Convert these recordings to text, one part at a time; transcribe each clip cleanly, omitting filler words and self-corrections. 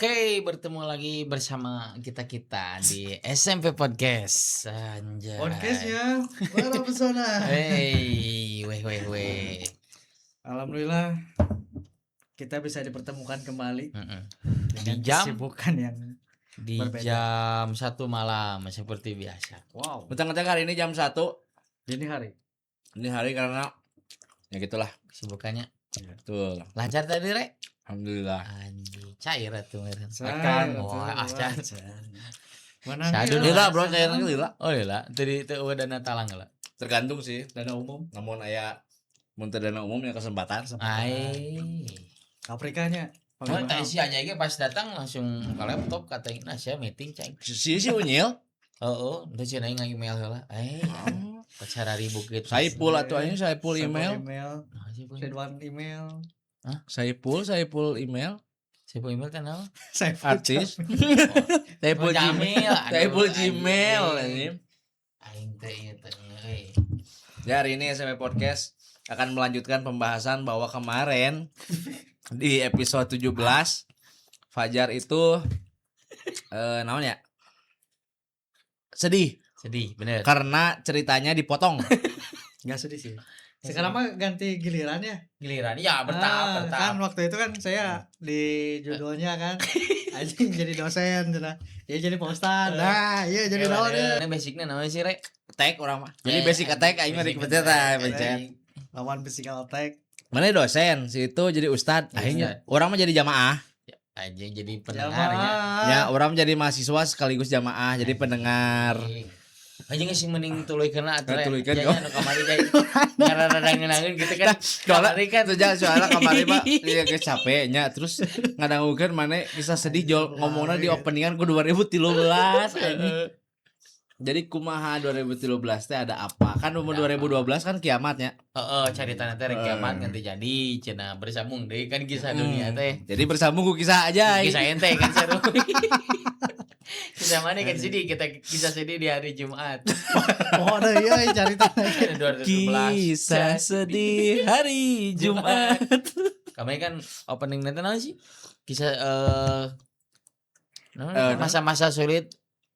Oke, bertemu lagi bersama kita di SMP Podcast. Anjay. Podcastnya para pesona. Hey, weh. Alhamdulillah kita bisa dipertemukan kembali dengan Di jam kesibukan yang di berbeda. jam 1 malam seperti biasa. Wow. Mentang-mentang hari ini jam 1 Dini hari. ini hari karena ya gitulah. Kesibukannya Betul. lancar tadi, Rek? Alhamdulillah. Anjing, cair atuh meureun. Akan. Cair. Mana Sadun Lila bro, cairnya lila. Oh lila, tadi teu dana talang heula. Tergantung sih. dana umum. Namun aya mun teu dana umum ya kesempatan. Ai. Afrikanya. Oh, tadi si aja ge pas datang langsung ke laptop katanya sia meeting cai. Si unyil. Heeh, teu cenah nge-email heula. Pacara ribuk gitu. Saipul atuh aing Saipul email. Email. Ridwan email. Saipul email. Siapa email kan apa? Artis. Saipul Jamil. Saipul Gmail ini. Aing teh ieu teh euy. Ya hari ini SMP Podcast akan melanjutkan pembahasan bahwa kemarin di episode 17 Fajar itu naon ya? Sedih Bener. karena ceritanya dipotong. Enggak sedih sih. Sekarang mah ganti giliran ya. Giliran ya bertahap. Kan waktu itu kan saya di judulnya kan anjing jadi dosen cenah. Ya jadi postan. Nah, iya jadi naon ya. Ini basicnya namanya sih, Rek. Attack orang mah. Jadi basic attack aing mah di Basic kita attack. bencen. Lawan physical attack. Mana dosen si itu jadi ustad. Aing orang mah jadi jamaah. Anjing jadi pendengarnya. Ya, orang jadi mahasiswa sekaligus jamaah jadi pendengar. Anjing sih mending tuluykeun atuh. Tuluykeun, Jangan anu kamari kayak ngararang-ngarang gitu kan. Kamari kan Soalnya kemarin mah dia geus capeknya terus ngadangukeun mana kisah sedih jol ngomongna di openingan ku 2013 anjing. Jadi kumaha 2013 teh ada apa? Kan umur 2012 kan kiamatnya. Heeh, caritana teh rek kiamat ganti jadi cenah bersambung deui kan kisah dunia teh. Jadi bersambung ku kisah aja. Kisah ente kan seru. Kisah mana kan sedih kisah sedih di hari Jumat. Oh, ada iya cerita. 2012. Kisah sedih hari Jumat. Kami kan opening nanti naon sih? Kisah masa-masa sulit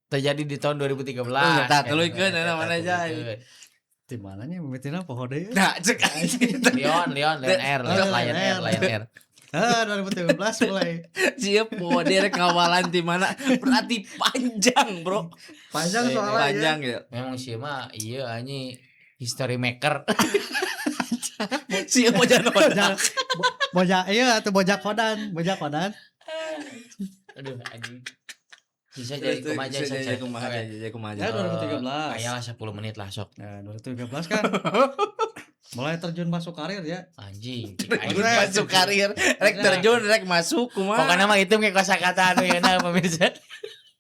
terjadi di tahun 2013. Tah tuluykeun mana aja. Di mananya mimitina poho deui. Nah, cek Lion Air. 2013 mulai. siap mau dia rek ngawalan di mana berarti panjang bro Panjang soalnya panjang ya Memang sih mah iya anjing history maker. siap mau jangan Bojak iya atau bojak kodan. Aduh anjing. Bisa jadi kumaha jadi kumaha Ya 2013. Kayalah 10 menit lah sok. Nah, 2013 kan mulai terjun masuk karir ya. Anjing. masuk karir rek terjun rek masuk kumaha Pokoknya mah itu kayak kosakata anu ya nah pemirsa.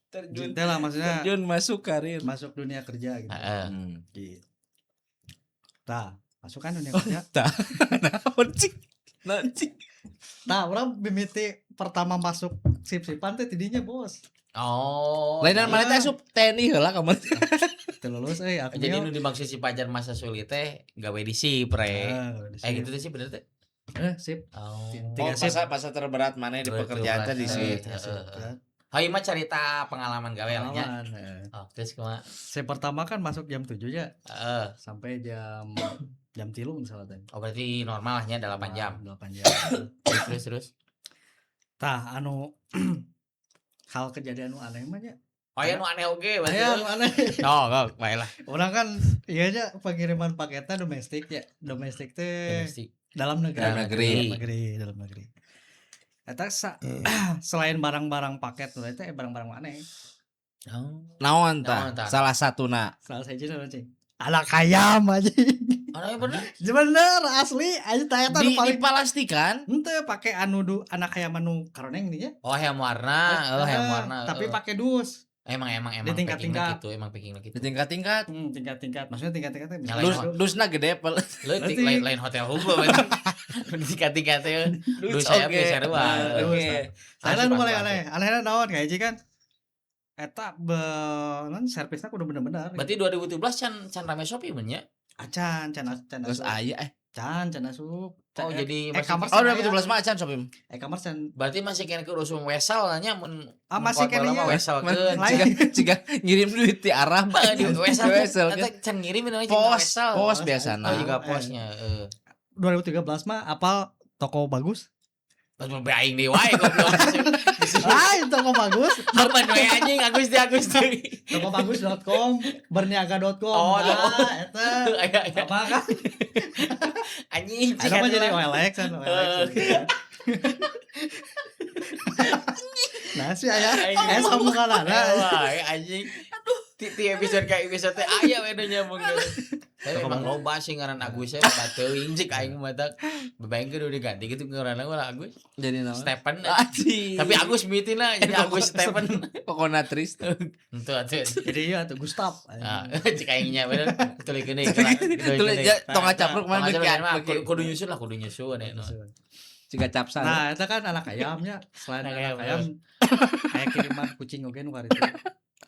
terjun Gitu lah maksudnya terjun masuk karir masuk dunia kerja gitu. Heeh. Gitu. Tah, masuk kan dunia kerja. nanti Nah, orang mimiti pertama masuk sip-sipan teh tidinya bos. Oh. lainan mana teh asup TNI heula kamar Teu lulus aku Jadi nu dimaksud si Pajar masa sulit teh gawe di sip re. Gitu teh sih bener teh. Sip. Oh. masa terberat mana di pekerjaan teh di sini Hai mah cerita pengalaman gawe nya. Oh, terus kumaha? Saya pertama kan masuk jam 7 ya. Heeh. Sampai jam 3 misalnya tadi. Oh berarti normal lahnya 8 jam. 8 jam. Terus. Tah anu hal kejadian anu aneh mah nya. Oh ya nu aneh oge berarti. Aya anu aneh. Oh, baiklah. Orang kan iya aja pengiriman paketnya domestik ya. Domestik teh dalam negeri. Dalam negeri. Eta selain barang-barang paket itu barang-barang mana? Oh. naon tah salah satuna Salah siji naon cing. Anak ayam aja. Anaknya bener? Bener asli aja tanya teh paling diplastikan henteu pakai anu anak ayam anu karoneng nih ya. Oh, yang warna. Tapi pakai dus. Emang di tingkat-tingkat gitu, emang packing gitu. di tingkat-tingkat Tingkat-tingkat. Maksudnya tingkat-tingkat dusna gede pel Leutik lain hotel hukum di tingkat-tingkat teh. Dus saya bisa dua. Oke. Saya nu mulai aneh. Anehna naon kayak hiji kan eta non servisnya kudu bener-bener. Berarti 2017 can rame Shopee mun nya? Acan. terus aya Can asup. Oh, jadi masih e-commerce Oh, aya. 2017 mah acan Sobim. E-commerce can berarti masih kena kurusum wesel nanya masih kena ya. wesel Lain. ke Jika ngirim duit di Arab di wesel wesel eta kan. can ngirimin aja Pos oh biasana. juga posnya 2013 mah apal toko bagus. pas mau aing deui wae goblok Toko bagus. apa we anjing Agus deui Tokobagus.com, berniaga.com. Oh, eta. aya Apa kan? anjing Ada mah jadi OLX kan, OLX. Nah, sih aya. Sama kana. wae anjing ti episode ka episode teh aya we nu nyambung tapi emang loba sih ngaran Agus bateuing cik aing mah tak bebaengkeun udah ganti gitu ngaranna mah Agus Jadi nama Stephen Aji. tapi Agus mitina jadi Agus Stephen pokoknya Tris. itu atuh Jadi ya tuh Gustav. nah cik aingnya bener tulikeun deui Tulis tong capruk mah kudu nyusun lah kudu nyusun ya Jika capsa. Nah, itu kan anak ayamnya. Selain Anak anak ayam. ayam, kayak kiriman kucing oge nu itu.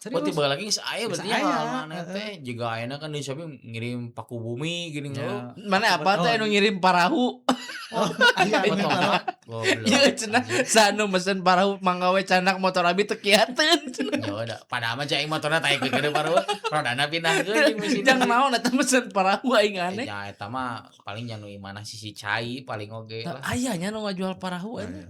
Oh tiba lagi geus aya berarti Geus aya, mana teh juga ayeuna kan di Shopee ngirim paku bumi gini Ya. Mana apa teh anu ngirim parahu? Oh, aya Potong anu taruh. goblok. Ieu cenah sanu mesen parahu manggawe canak motor abi teu kiateun. Ya udah, padahal mah cai motorna taekeun ke baru rodana pindahkeun jeung mesin. Jangan naon eta mesen parahu aing aneh. Ya eta mah paling janu imana sisi cai paling oge lah. Aya nya nu ngajual parahu Iya. aneh.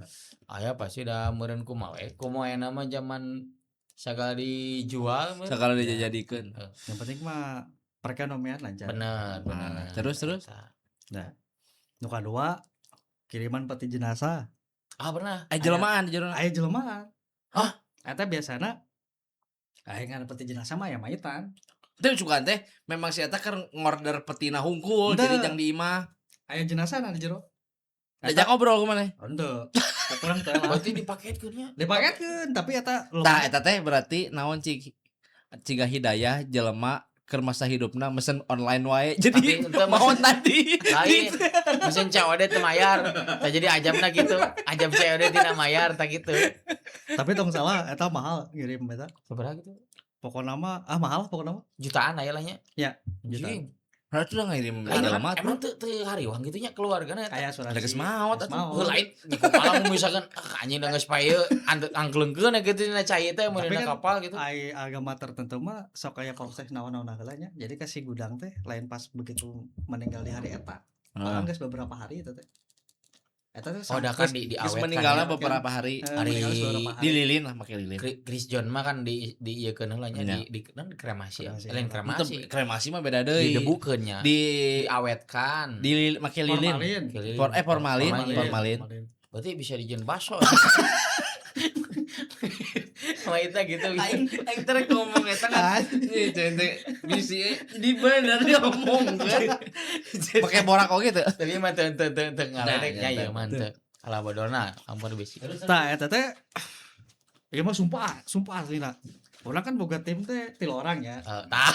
Aya pasti da meureun kumaha we. Kumaha nama zaman sagala dijual mah. Sakala dijadikeun. Yang penting mah perekonomian lancar. Bener, bener. Terus. Nu kadua kiriman peti jenazah. Ah pernah. Jelmaan di jero. Aya jelema. Hah? Eta biasana aya ngana peti jenazah mah ya mayitan. Teu suka teh memang si eta keur ngorder petina hungkul Henteu. jadi jang di imah. Aya jenazah na di jero. Diajak ngobrol ku maneh. Henteu. Kurang teh lah. Berarti dipaketkeun nya. Dipaketkeun tapi eta Tah eta teh berarti naon ciga hidayah jelema keur masa hidupna mesen online wae. Jadi Tapi ente mau mesen- tadi. Lain. Mesin COD teu mayar. Tah jadi ajabna gitu. Ajab COD tina mayar tah gitu. tapi tong salah eta mahal ngirim eta. Seberapa gitu? Pokokna mah mahal pokokna mah. Jutaan aya lah nya. Ya, jutaan. Anjing. Berarti udah ngirim Lain jelema tuh. emang teu hariwang gitu nya keluargana eta. Aya asuransi. Ada geus maot Geus atuh. maot. Heuh lain di kepala mun misalkan anjing da geus paeu angkleungkeun gitu dina cai teh mun Tapi dina kan kapal gitu. Ai agama tertentu mah sok aya proses naon-naon heula nya. Jadi kasih gudang teh lain pas begitu meninggal di hari eta. Bahkan geus beberapa hari eta teh. Eta teh Oh, da kan di Geus awetkan. meninggalna ya. beberapa hari. hari- Di lilin lah make lilin. Chris John mah kan di ieukeun heula nya Iya. di kan kremasi ya. Kremasi. Lain kremasi. Kremasi. Kremasi mah beda deui. Didebukeun nya. Di Diawetkan. make lilin. Formalin. Kelilin. Formalin. Berarti bisa dijieun baso. Maitna gitu bisa. Aing terus ngomong eta kan. Nih cente bisi di bener ngomong kan. Pakai borak oge teu. Tapi mah teu ngaledek nya Nah, ya mah teu. Ala bodorna ampun bisi. Tah eta teh ieu mah sumpah aslina. Urang kan boga tim teh 3 orang ya. Tah.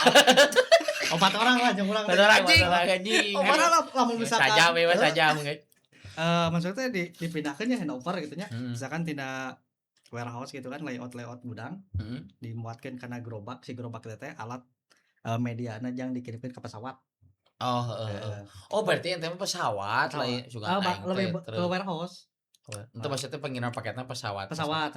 4 orang lah jeung urang. Orang Anjing. anjing. Oh, mana lah lamun misalkan. Sajam ya sajam geus. Maksudnya dipindahkeun ya handover gitu nya. Hmm. Misalkan tina warehouse gitu kan layout gudang Heeh. dimuatkeun kana gerobak si gerobak teh alat mediana jang dikirimkeun ke pesawat. Oh, heeh. Oh, berarti ente mah pesawat lain suka aing lebih teh, ke warehouse. Itu maksudnya pengiriman paketnya pesawat. Pesawat.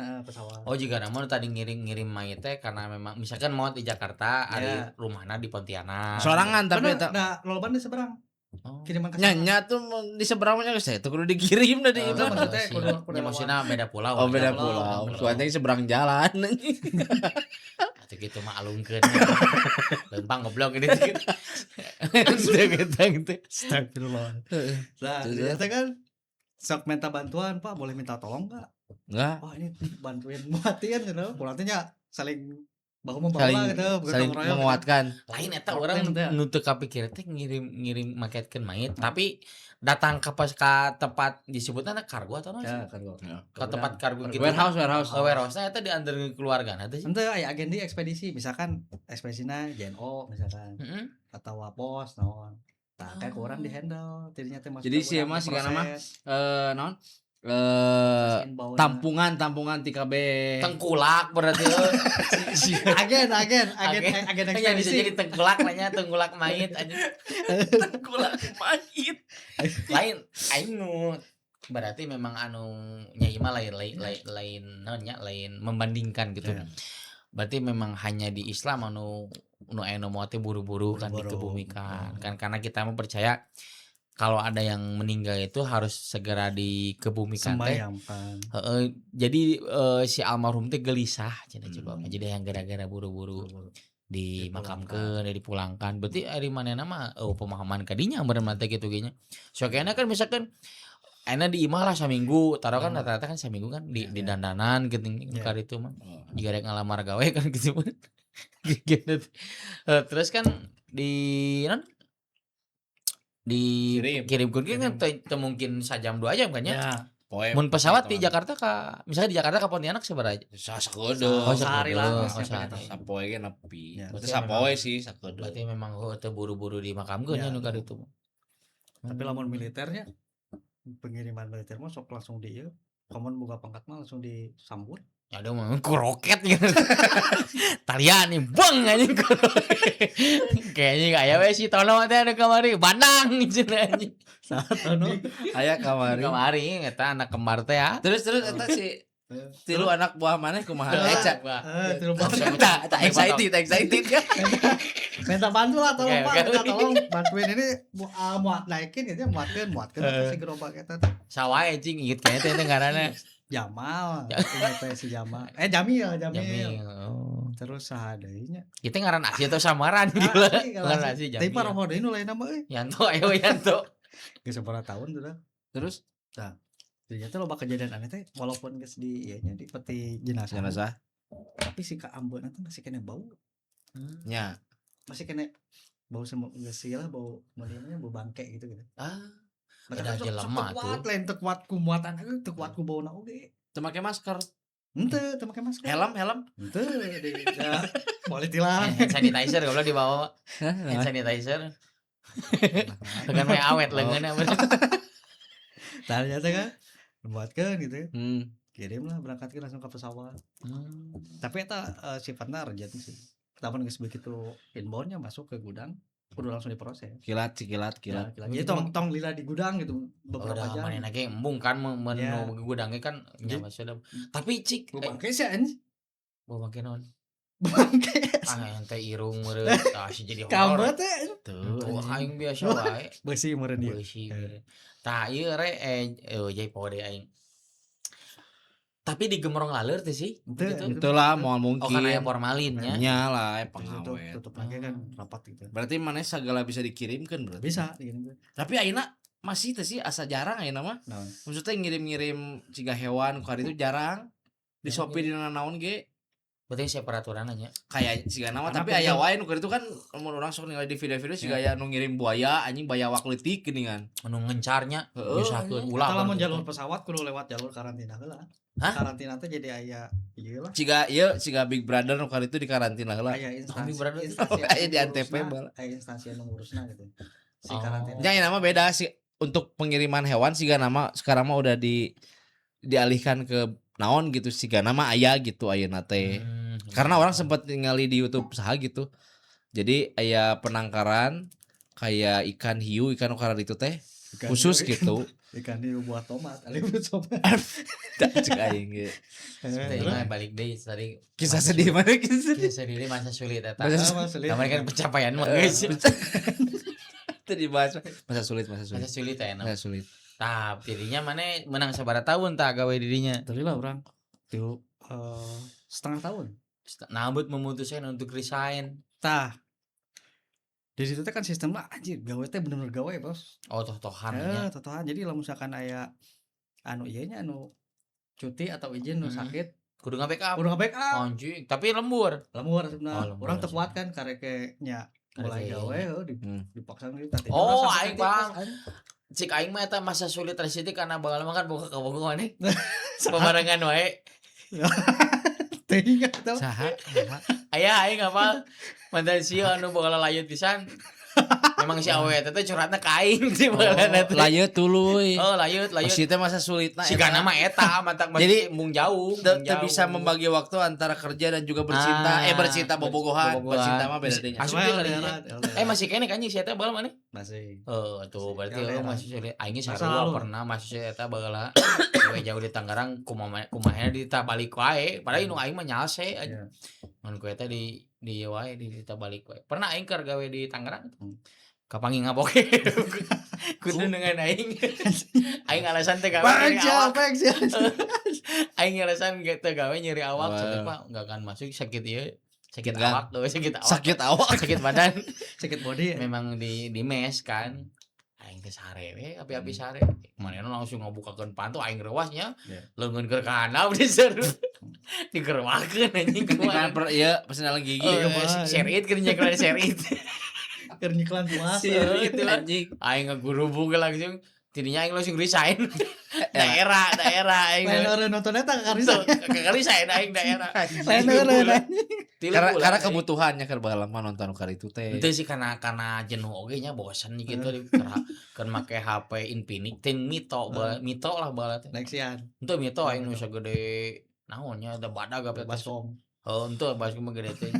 Oh, jika namun tadi ngirim mayit teh karena memang misalkan mau di Jakarta, Ya. ada rumahna di Pontianak. Sorangan tapi Bener, eta. nah loban di seberang Oh. kiriman ke sana. Nya tuh di seberang mah geus eta kudu dikirim da di Itu imah. maksudnya sih. kudu Ya, maksudnya beda pulau. Oh beda pulau. pulau. Soalnya seberang jalan. Atuh gitu mah alungkeun. Lempang goblok ini gitu. Gitu. Astagfirullah. Nah, Terus, ternyata kan sok minta bantuan, Pak, boleh minta tolong enggak? Enggak. Wah, ini bantuin muatin gitu. Berarti saling bahu membahu Saling lah gitu, bukan saling gotong royong, menguatkan. Lain eta Problem orang teh. nu teu kapikir teh ngirim maketkeun mayit, tapi datang ke ka tempat disebutna kargo atau gitu. naon sih? Ya, kan gua. Ke tempat kargo gitu. Warehouse. Oh, warehouse-nya eta diantar keluarga nanti sih. Ente aya agendi ekspedisi, misalkan ekspedisina JNO misalkan Heeh. atau pos naon. Tah kayak urang di handle, tidinya teh masuk Jadi ke si gudang, emang sigana mah, diproses. naon? tampungan ti KB. Tengkulak berarti agen ya bisa ekspedisi. jadi tengkulak nanya tengkulak mait aja. Tengkulak mait. Lain aing nu berarti memang anu nyai mah lain naonnya lain membandingkan gitu. Ya. Berarti memang hanya di Islam anu anu mau teh buru-buru kan Buru-buru. dikebumikan. Kan karena kita mau percaya kalau ada yang meninggal itu harus segera dikebumikan teh. Sembayangkan. Jadi si almarhum teh gelisah cenah coba. Jadi yang gara-gara buru-buru dimakamkeun, dipulangkan. Berarti ari manehna mah pemahaman kadinya bener teh kitu ge nya. Soalnya kan misalkan enak di imah lah seminggu, taruh kan rata-rata kan seminggu kan di dandanan gitu kar itu mah. Jika rek ngalamar gawe kan gitu mah. Gitu. Terus kan dikirim kan teu mungkin sajam 2 jam kan ya. Mun pesawat di Jakarta misalnya di Jakarta ka Pontianak sabaraha aja? Sakedo. Sehari lah. Sapoe ge nepi. Ya. Teu sapoe sih sakedo. Berarti memang teu buru-buru dimakamkeun nya nu kar itu. Tapi lamun militernya pengiriman militer mah sok langsung di ieu. Komun buka pangkat mah langsung disambut. Ya udah mah ku roket gitu. Talian nih bang anjing. Kayaknya aya we si Tono teh anu kamari bandang cenah anjing. Satono. Aya kamari. Kamari eta anak kembar teh ya. Terus eta si tilu anak buah maneh kumaha eca. Tilu Tak excited kan. minta bantu lah tolong Oke, Pak, oke. minta tolong bantuin ini muat naikin itu muatkeun si gerobak eta teh. Sawae anjing inget kayaknya teh ngaranna Jamal, ingat teh si Jamal. Jamil. Jamil. Oh. Terus saha deui nya? Kita ngaran asli atau samaran gila. Asli, Ngaran asli Tapi Jamil. paroho deui nu lain nama euy. Yanto ayo Yanto. Geus sabaraha tahun tuh dah. Terus Ternyata loba kejadian aneh teh walaupun geus di ieu nya di peti jenazah. Tapi si ka ambeuna teh masih kena bau. nya. Masih kena bau geus lah bau meureunnya bau bangke gitu. Udah jelema tuh. Lain teu kuat ku muatan teu kuat ku bauna oge. Teu make masker. Henteu teu make masker. Helm. Henteu boleh tilang. Hand sanitizer goblok dibawa. Hand sanitizer. Dengan mah awet leungeunna bener. Ternyata kan buatkeun gitu. Hmm. Kirim lah berangkatkeun langsung ke pesawat. Tapi eta sifatnya urgent sih. Tapi geus begitu inbound-nya masuk ke gudang kudu langsung diproses. Kilat. Jadi tong lila di gudang gitu beberapa Udah jam. manehna ge embung kan Ya. gudangnya kan nya sudah. Tapi cik Bangke sih anjing. bawa make naon? Bangke. Ente irung meureun tah si jadi Kamu horor. teh Tuh aing biasa wae. beusi meureun ieu. Beusi. Tah ieu re jadi pode aing. Tapi di Gemrong Laler teh sih. Henteu, Gitu. Itu lah mau Oh karena aya mungkin. formalinnya. Nya lah Tutup pengawet. tutup lagi kan rapat gitu. Berarti maneh sagala bisa dikirimkan berarti. Bisa gini. Tapi ayeuna masih teh sih asa jarang ayeuna mah. Naon? Maksudnya ngirim-ngirim ciga hewan kali itu jarang. Di Shopee di naon ge Berarti saya peraturan aja. kayak ciga nama Karena tapi aya wae nu itu kan mun urang sok ningali di video-video ciga aya nu ngirim buaya anjing bayawak leutik geuningan. Anu ngencarnya Heeh, bisakeun Kalau ulah. mau jalur pesawat kudu lewat jalur karantina heula. Hah? Karantina teh jadi aya ieu lah. Ciga Big Brother nu itu di karantina heula. Aya Kami instansi. berada Aya di Antep bala. Aya instansi anu ngurusna gitu. Si Oh. karantina. Nya nama beda sih untuk pengiriman hewan siga nama sekarang mah udah dialihkan ke naon gitu siga nama aya gitu ayeuna teh. Karena orang sempat ningali di YouTube saha gitu. Jadi aya penangkaran kayak ikan hiu, ikan ukara itu teh Ikan khusus hiu. gitu. Ikan hiu buah tomat, ali buah tomat. Tak cek aing ge. Teh mah balik deui tadi. Kisah sedih mana kisah sedih. Kisah sedih masa sulit eta. Masa Kamari kan pencapaian mah geus. Tadi bahas masa sulit. Masa sulit ya Masa sulit. Tah, dirinya mana menang sabaraha tahun tah gawe dirinya. Tadi lah orang. Tuh setengah tahun. Nambut memutuskan untuk resign. Tah. Di situ teh kan sistemnya anjir gawe teh bener-bener gawe, Bos. Oh, toh-tohan nya. Totohan. Jadi lamun misalkan aya anu ieu nya anu cuti atau izin nu sakit, Kudu nge-backup. kudu nge-backup. Anjing, tapi lembur. Lembur sebenarnya. Oh, lembur Urang teu kuat kan kareke nya mulai Kareke. gawe dipaksa gitu tadi. Oh, aing paham. Cik aing mah eta masa sulit resiti karena bakal makan buka kabogoh nih. Pemarangan wae. Teh ingat tau. Saha? Aya aing apa? Mantan sieu anu bakal layut pisan. Memang si awe teh curhatna ka aing sih baheula teh. Layeut tuluy. Oh, layeut. Si teh masa sulitna Si kana mah eta matak Jadi, mung jauh. teu bisa membagi waktu antara kerja dan juga bercinta. Bercinta bobogohan. Bercinta mah beda deh. Asup Cuma dia kali nya. Masih kene kan si eta baheula mana? masih. Oh, tuh berarti LDR. masih sulit. Aing Masa sarua lalu. pernah masih si eta baheula. Gawe jauh di Tangerang kumahena di balik wae. Padahal nu aing mah nyalse aja. Iya. Mun ku eta di wae di balik wae. Pernah aing keur gawe di Tangerang. Hmm. Kapangi ngaboke. Kudu dengan aing. Aing alasan teh gawe nyeri awak. Aing alasan teh gawe nyeri awak. Soalnya mah enggak akan masuk sakit ieu. Sakit Enggak. awak tuh, sakit awak. Sakit awak. Sakit badan. Sakit body. Memang di mes kan. Aing teh sare we, api-api sare. Manehna langsung ngabukakeun pantu aing reuas nya. Iya. Leungeun keur ka handap diseru. Digerwakeun anjing Kan kumaha. iya personal gigi. Serit keur nya keur serit. Keur nyiklan puas. Itu Anjing. aing ngagurubung langsung. Tidinya aing langsung resign. daerah aing. Lain orang nonton eta karisa. Resign aing daerah. Lain orang. Karena kebutuhannya keur baheula mah nonton kar itu teh. Itu sih karena jenuh oge nya bosan gitu keur make HP Infinix tin Mito lah baheula teh. Nexian. Henteu Mito aing nu sagede naon nya ada badag apa teh. Baskom. Heuh henteu baskom mah gede teh.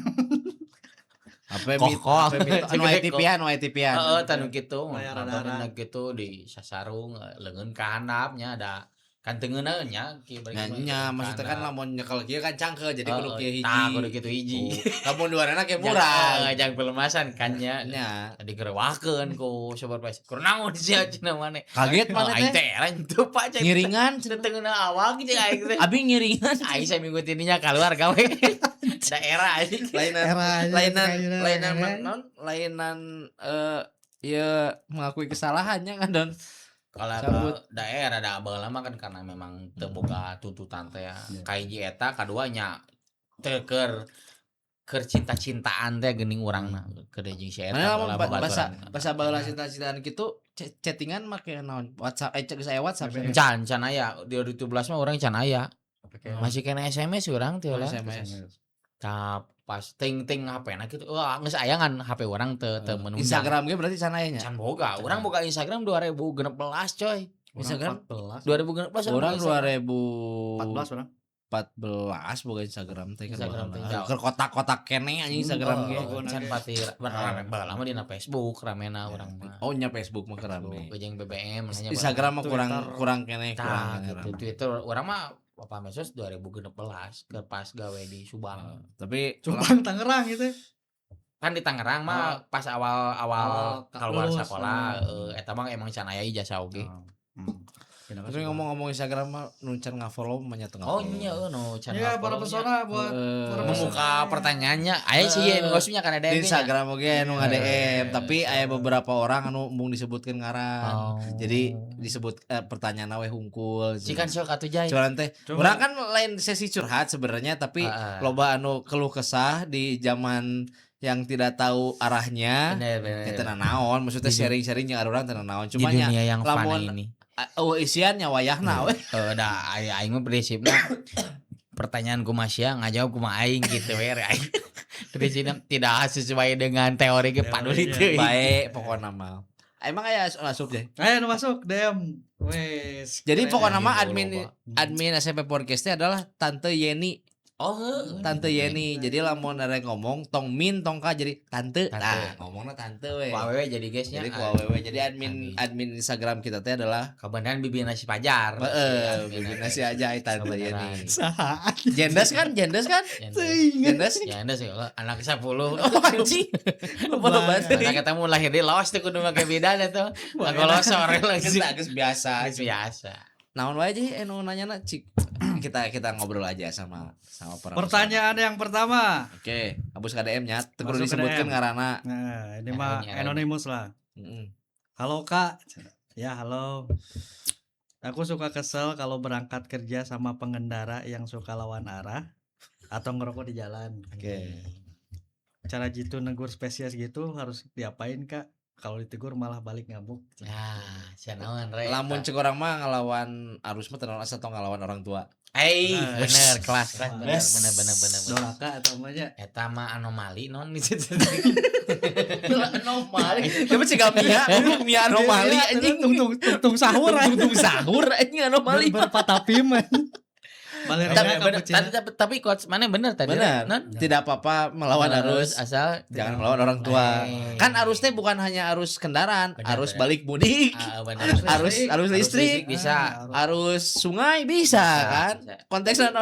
Apa Kokol. anu ITP-an. Heeh, tanu kitu. Layar Nonton ada. kitu di sasarung leungeun ka handap nya ada kan teu ngeuneun nya Nya maksudnya kan lamun nyekel kieu kan cangkeul jadi kudu kieu hiji. Tah kudu kitu hiji. Lamun duarana ge murah. Jangan pelemasan kan nya. Nya. Digerewakeun ku supervisor. Kur naon sia cenah maneh. Kaget mana Aing teh? teh era henteu Pak cai. Ngiringan Teu ngeunah awak jeung aing teh. Abi ngiringan. Aing saminggu tininya keluar gawe. Daerah anjing. Lainan ieu mengakui kesalahannya kan Don. Kalau Cabut. daerah ada baheula mah kan karena memang teu boga tuntutan teh ya. Kahiji eta kaduanya teu keur cinta-cintaan teh geuning urangna. Keur jeung si eta Mana lamun baheula bahasa baheula cinta-cintaan kitu chattingan make naon? WhatsApp geus aya WhatsApp. can aya di 2017 mah urang can aya. Masih kena SMS urang teh lah. SMS. Tah pas ting-ting HP-na kitu. Wah, geus aya ngan HP urang teu menunjang. Instagram ge berarti can aya nya. Can boga. Urang boga Instagram 2016 coy. Instagram 14. 2016 orang 14 orang. 14 boga Instagram teh kan. Instagram teh. Keur kotak-kotak kene anjing Instagram ge. Can pati baheula mah dina Facebook ramena urang mah. Oh nya Facebook mah rame. Jeung BBM nanya Instagram mah Twitter. kurang kene Tah, kurang. gitu. Twitter urang mah apa medsos 2016 ke pas gawe di Subang. Tapi Subang Tangerang gitu. Kan di Tangerang mah pas awal Awal keluar lulus, sekolah eta mah emang can aya ijazah oge. Tapi ngomong-ngomong Instagram mah nu can nga-follow mah nya teu Oh nga-follow. nya no can Ya para pesona buat para membuka pertanyaannya aya sih ya ngosnya kan ada Di Instagram oge anu nga-DM, tapi aya Instagram. beberapa orang anu mung disebutkeun ngaran. Oh. Jadi disebut pertanyaan we hungkul. Si kan sok atuh jay. Cuman teh Coba. urang kan lain sesi curhat sebenarnya tapi loba anu keluh kesah di zaman yang tidak tahu arahnya. Bener. Teu naon, maksudnya sharing-sharing jeung urang teu naon. Di Cuma nya dunia yang fana lamun ini. isiannya wayahna we. Da aing mah prinsipna pertanyaan kumasya ngajawab kumaha aing gitu we aing. Prinsipna tidak sesuai dengan teori ge paduli teu. Baik pokokna mah. Emang aya masuk deh. Ayo nu masuk DM. Wes. Jadi keren. pokoknya mah Loba. admin SMP Podcast adalah Tante Yeni. Oh, heuh. Tante Yeni. Jadi lamun ada yang ngomong tong min tong ka jadi tante. Tante. Nah, ngomongna tante we. Ku awewe jadi guysnya. Jadi ku awewe. Jadi admin Instagram kita teh adalah Kebenaran bibi nasi pajar. bikin nasi aja Tante Kebenaran. Yeni. Saha. Jendes kan? Jendes? Ingat. Jendes? Ya anda sih anak 10. Oh anjing. Lupa banget. Karena ketemu lahir di los tuh kudu make bidan eta. Ngagolosor lagi. Geus biasa. Biasa. Naon wae jadi anu nanyana cik. Kita ngobrol aja sama para Pertanyaan yang pertama. Oke, hapus KDM nya, teu kudu Masuk ke disebutkeun DM. ngaranna. Nah, ini mah Ini anonymous lah. Heeh. Halo Kak. Ya, halo. Aku suka kesel kalau berangkat kerja sama pengendara yang suka lawan arah atau ngerokok di jalan. Oke. Cara gitu negur spesies gitu harus diapain Kak? Kalau ditegur malah balik ngabuk. Nah, cenah naon re. Lamun cek orang mah ngelawan arus mah tenang asa tong ngelawan orang tua. Bener kelas bener. Doraka atau namanya Eta mah anomali non Anomali. Tapi sih Mia anomali anjing. tung sahur Tung sahur anjing anomali. berpatapim. Tapi coach mana bener tadi Benar. non? Tidak apa-apa melawan arus. asal Jangan melawan orang tua. Kan arusnya bukan hanya arus kendaraan, Benar, arus benar. balik mudik, Bener. arus listrik, bisa. arus sungai bisa kan. Bisa. Konteksnya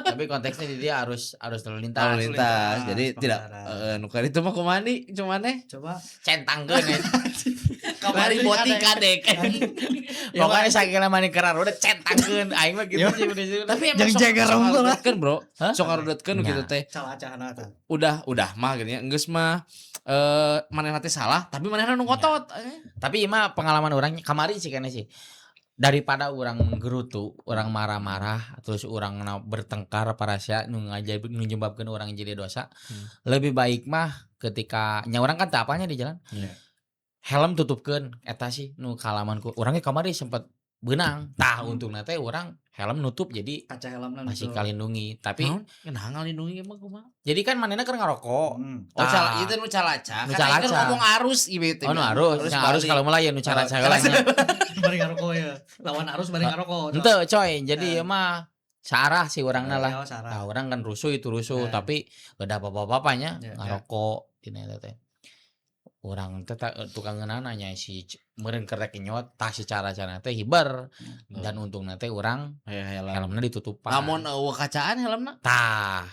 Tapi konteksnya dia harus lalu lintas. lalu lintas. Jadi tidak pengendara. nukar itu mah kumani cuman Coba Centangkeun ya. kamari boti kadek. Pokoknya saking mani kerar udah centangkeun aing mah gitu sih udah. Tapi Jeung jeger unggul lah. kan bro, Hah? sok ngarudutkeun gitu Nah. teh. calacahana eta. Udah mah gini ya. Geus mah manehna teh salah, tapi manehna nu ngotot. Tapi mah pengalaman orangnya kamari sih kayaknya sih. Daripada orang gerutu, orang marah-marah, terus orang bertengkar parasya nu nyebabkeun orang jadi dosa. Lebih baik mah ketika nya orang kan teu apanya di jalan. Iya. Helm tutupkeun eta sih nu kalamanku. Orangnya kamari sempat benang. Tah untungna teh orang helm nutup jadi Kaca helmna masih nutup. kalindungi. Tapi Kenapa ngalindungi emang kumaha? jadi kan manehna keur ngarokok. Oh, Tah. itu nu calaca. Nu Kan aing calaca. keur ngomong arus ieu teh. Oh nu arus, nya arus kalau mulai ya nu cara cagalanya. Bari ngarokok ya. Lawan arus bari ngarokok. Henteu coy, jadi mah searah sih orangna lah. Sarah. Nah, orang kan rusuh itu rusuh, Ya. tapi gak ada apa-apanya Ya, ngarokok dina eta teh. Urang teh tukang ngeunana nya si meureun keur rek nyot tah si cara-cara teh hibar dan untungna teh urang helmna ditutupan. Lamun eueuh kacaan helmna Tah,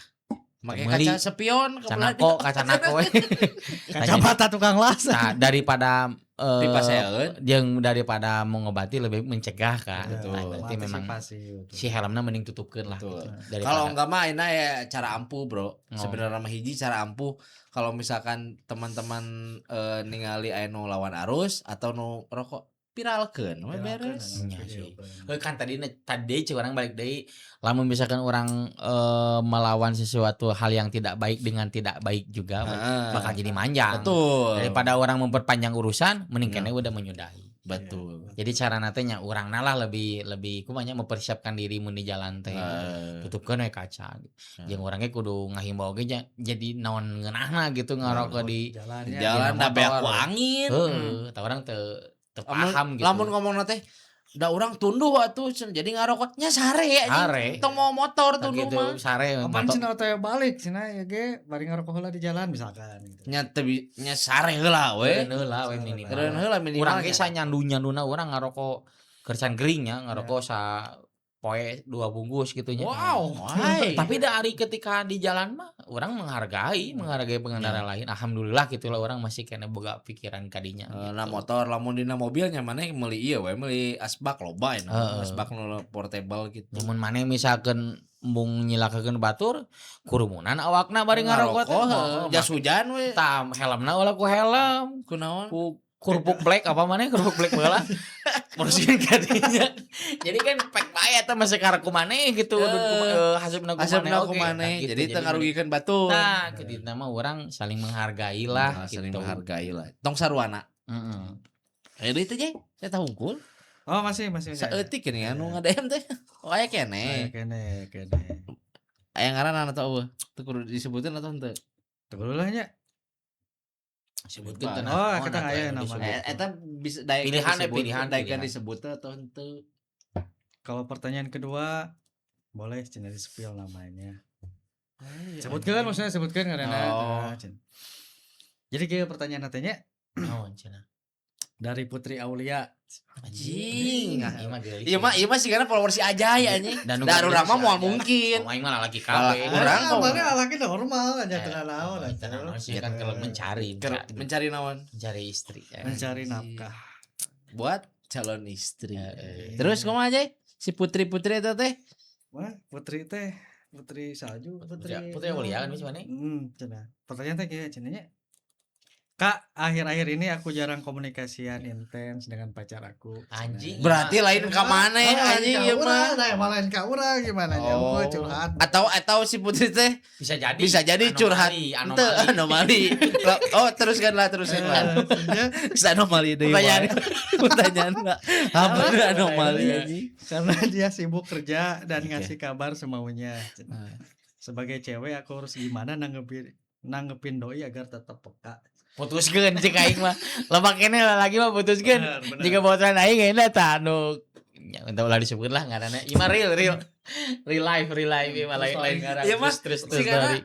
make Meuli. kaca spion canako kacanako. Kacamata tukang las. Nah, daripada dipaseun. yang daripada mau ngobati lebih mencegah kan. Betul. Nah, berarti memang si helmna mending tutupkeun lah Betul. gitu. Kalau enggak mah ini ya cara ampuh, Bro. Oh. Sebenarnya mah hiji cara ampuh. Kalau misalkan teman-teman ningali aya nu lawan arus atau nu rokok viralkeun we beres. Iya sih. Kan tadi cek orang balik deui lamun misalkan orang melawan sesuatu hal yang tidak baik dengan tidak baik juga bakal jadi manjang. Betul. Daripada orang memperpanjang urusan mending kene udah menyudahi. Betul. Jadi cara nya urang nalah lebih kumanya mempersiapkan diri mun di jalan teh. Tutupkeun we kaca. Jeung urangnya kudu ngahimbau ge jadi naon ngeunahna gitu ngarokok di jalan da beak ku angin. Heeh, tah urang teu paham gitu. Lamun ngomongna teh da urang tunduh atuh jadi ngarokotnya sare anjing. Sare. Tong mau motor tunduh gitu mah. sare Apaan motor. cenah teh balik cenah ya ge bari ngarokok heula di jalan misalkan gitu. Nya sare heula we. Eureun heula we minimal. Eureun heula minimal. Urang ge nyandu-nyanduna urang ngarokok kercan gering nya, ngarokok sa poe 2 bungkus gitu nya. Wow. Tapi dari ketika di jalan mah urang menghargai pengendara lain. Alhamdulillah gitulah urang masih kena boga pikiran kadinya. Nah motor lamun dina mobilnya maneh meuli ieu we meuli asbak loba asbak nu portable gitu. Namun maneh misalkan embung nyilakakeun batur, kurumunan awakna bari ngarokok teh. Jas hujan we. Tah helmna ulah ku helm. Kunaon? Ku kerupuk black apa mana kerupuk black bola porsian kadinya jadi kan pek bae eta masih karaku maneh gitu hasupna ku maneh jadi teu ngarugikeun batur nah kitu mah urang saling menghargai lah gitu saling menghargai lah tong sarwana heeh itu je saya tahu unggul Oh masih saeutik gini anu ngadem teh oh aya kene aya ngaranna atau teu kudu disebutkeun atau henteu teu kudu lah nya sebutkeun oh kita aya namanya eta bisa pilihan disebut atau henteu kalau pertanyaan kedua boleh cenah di-spill namanya sebutkeun maksudnya sebutkeun ngaranna jadi kieu pertanyaan tanya naon cenah dari Putri Aulia anjing iya mah sih karena followers si Ajay anjing dan urang mah moal mungkin main mah laki kabeh urang mah laki normal aja teu naon sih kan kalau mencari naon mencari istri mencari nafkah buat calon istri terus kumaha Ajay si Putri eta teh Putri Salju Putri Aulia kan bisa mana cenah pertanyaan teh kieu cenah nya Kak, akhir-akhir ini aku jarang komunikasian intens dengan pacar aku. Anjing. Berarti lain ka mana anjing ieu mah. Lain ka urang gimana nya Oh. curhat. Atau si Putri teh Bisa jadi. bisa jadi curhat. Anomali. Teu, anomali. Oh, teruskanlah. Bisa anomali deui. Pertanyaan. Pertanyaan enggak. Apa anomali Iya. anjing? Karena dia sibuk kerja dan Oke. ngasih kabar semaunya. Sebagai cewek aku harus gimana nanggepin doi agar tetap peka. Putuskeun cek aing mah. Loba keneh lagi mah putuskeun. Bener. Jika bocoran aing geuna tah anu nya entah ulah disebutkeun lah ngaranna. Ieu mah real. Real life ieu mah lain ngaran. Ieu mah terus sigana dari.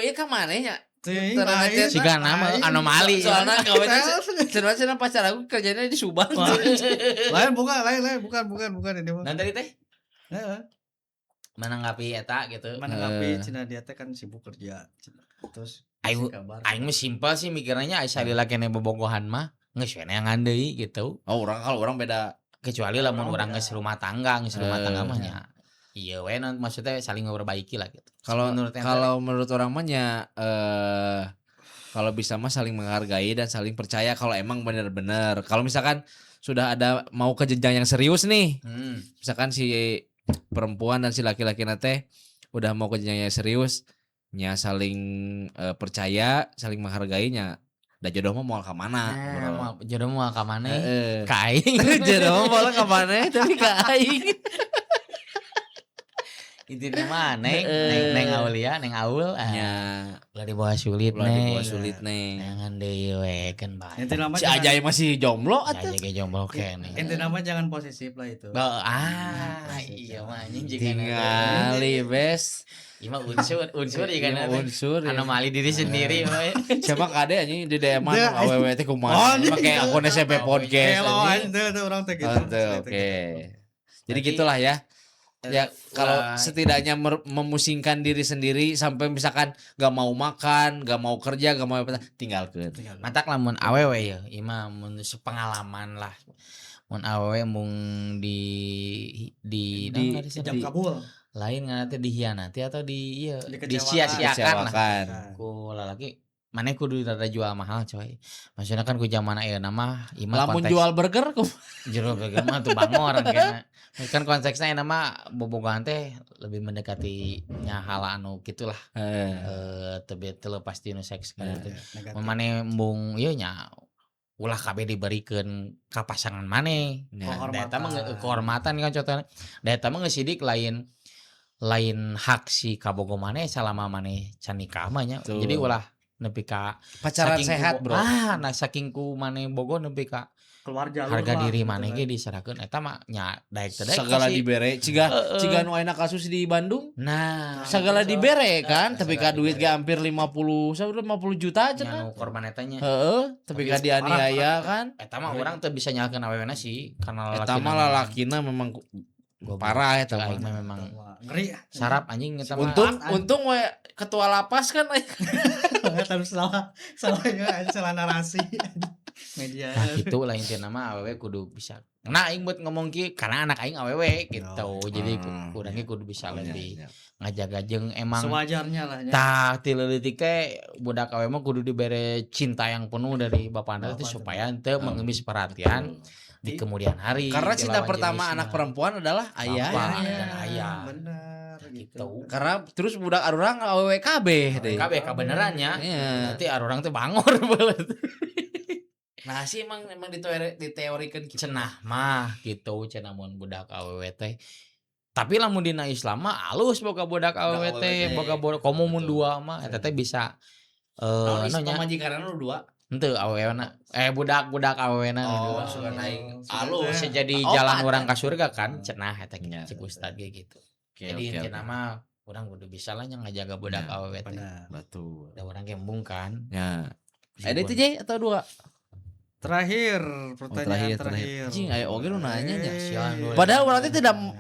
Ieu ka mana nya? Teuing, Terus lain, Siga nama lain. anomali. Soalnya kawannya cenah pacar aku kerjanya di Subang. Lain bukan ini mah. Nah tadi teh Heeh. menanggapi eta gitu. Menanggapi cina dia teh kan sibuk kerja. Terus Aing ngasih kabar. aing mah simpel sih mikirnya aya salila keneh bobogohan mah geus we neangan deui gitu. Oh, kalau orang beda. Kecuali lamun Orang urang beda. geus rumah tangga mah iya. nya. Iya we maksudnya saling memperbaiki lah gitu. Kalau Menurut ente? menurut orang mah nya kalau bisa mah saling menghargai dan saling percaya kalau emang benar-benar. Kalau misalkan sudah ada mau ke jenjang yang serius nih, misalkan si perempuan dan si laki-laki nate udah mau ke jenjang yang serius, nya saling percaya, saling menghargainya. Da jodoh mah moal ka mana? Nah, jodoh mah ka maneh? Heeh. Ka aing. Jodoh mah moal ka mana? Tapi ka aing. Intinya mah neng Aulia, neng Aul. Nya Ulah di bawah sulit ulah di bawah neng. sulit neng. Jangan deui we kan bae. Inti nama Si Ajay masih jomblo Aja atuh. ge jomblo keneh. inti nama jangan posesif lah itu. Iya mah anjing jika Tingali bes. Iya mah unsur ya kan. Unsur ya. Anomali diri sendiri we. Siapa kade anjing di DM Dia, awewe teh kumaha? Pakai akun SMP podcast Kalau anjing. ada orang teh gitu. Oh, tuh, oke. Jadi gitulah ya. Ya kalau setidaknya memusingkan diri sendiri sampai misalkan gak mau makan, gak mau kerja, gak mau apa tinggalkeun. Matak lamun awewe ya, ieu mah mun sepengalaman lah. Mun awewe mung di jam kabul. lain ngana teh dihianati atau di ieu Dikecewakan. disia-siakan lah. Kecewakan. Ku lalaki maneh kudu rada jual mahal coy. Maksudnya kan ku zaman ayeuna mah ieu mah Lamun konteks jual burger jero burger mah tuh bangor kayaknya. Kan konteksnya nama bobogohan teh lebih mendekati nyahala anu gitulah. Teu lepas ti nu seks gitu. Mun maneh embung ieu nya ulah kabeh diberikeun ka pasangan maneh. Da eta mah kehormatan kan contohna. Da eta mah geus sidik lain hak si kabogo maneh salama maneh can nikah mah nya. Jadi ulah nepi ka pacaran saking sehat, ku- Bro. nah saking ku maneh bogo nepi ka Keluar jalur harga lah, diri gitu maneh kan. ge diserakeun eta mah nya daek teh daek Segala pasti. dibere. Ciga nu aya kasus di Bandung. Nah, Segala dibere kan, tapi ka segala duit ge dibere. hampir 50 juta nya cenah. nu korban eta nya. Heeh, tapi ka dianiaya kan. Eta mah urang teu bisa nyalahkeun awewena sih karena Eta mah lalakina memang parah eta Aing mah. mah memang Wah, ngeri. sarap anjing eta mah. Untung we ketua lapas kan. Tapi salah narasi media. Nah gitu lah intinya mah awewe kudu bisa. Nah aing buat ngomong ki karena anak aing awewe gitu. Jadi kurangnya kudu bisa lebih ngajaga jeung emang Sewajarnya lah ya. tah ti leutik teh budak awewe mah kudu dibere cinta yang penuh dari bapana teh supaya teu mengemis perhatian di kemudian hari. Karena di cinta lawan pertama jenisnya. anak perempuan adalah ayah. Bapak dan ayah. Benar gitu. Gitu. Karena terus budak arurang awewe kabeh deh. KB kebenarannya. Iya. Nanti arurang teh bangor banget. Nah sih emang diteorikan gitu. Cenah mah gitu cenah mun budak awewe teh. Tapi lamun dina Islam mah alus boga budak awewe teh, boga budak komo mun dua mah eta teh bisa Anu nya pamajikanna nu dua. henteu awewena budak-budak awewena nu dua. Sugan aing Alus bisa jadi Oh, jalan ada. orang ka surga kan cenah eta Nya. cik ustad ge gitu. Oke, Jadi oke, intina mah urang kudu bisa lah nya ngajaga budak Nya, awewe teh. Benar. Betul. Da urang gembung kan. Ya. Ada itu Jay atau dua? Terakhir pertanyaan terakhir. Anjing aya oge nu nanya nya. Sialan dulu. Padahal berarti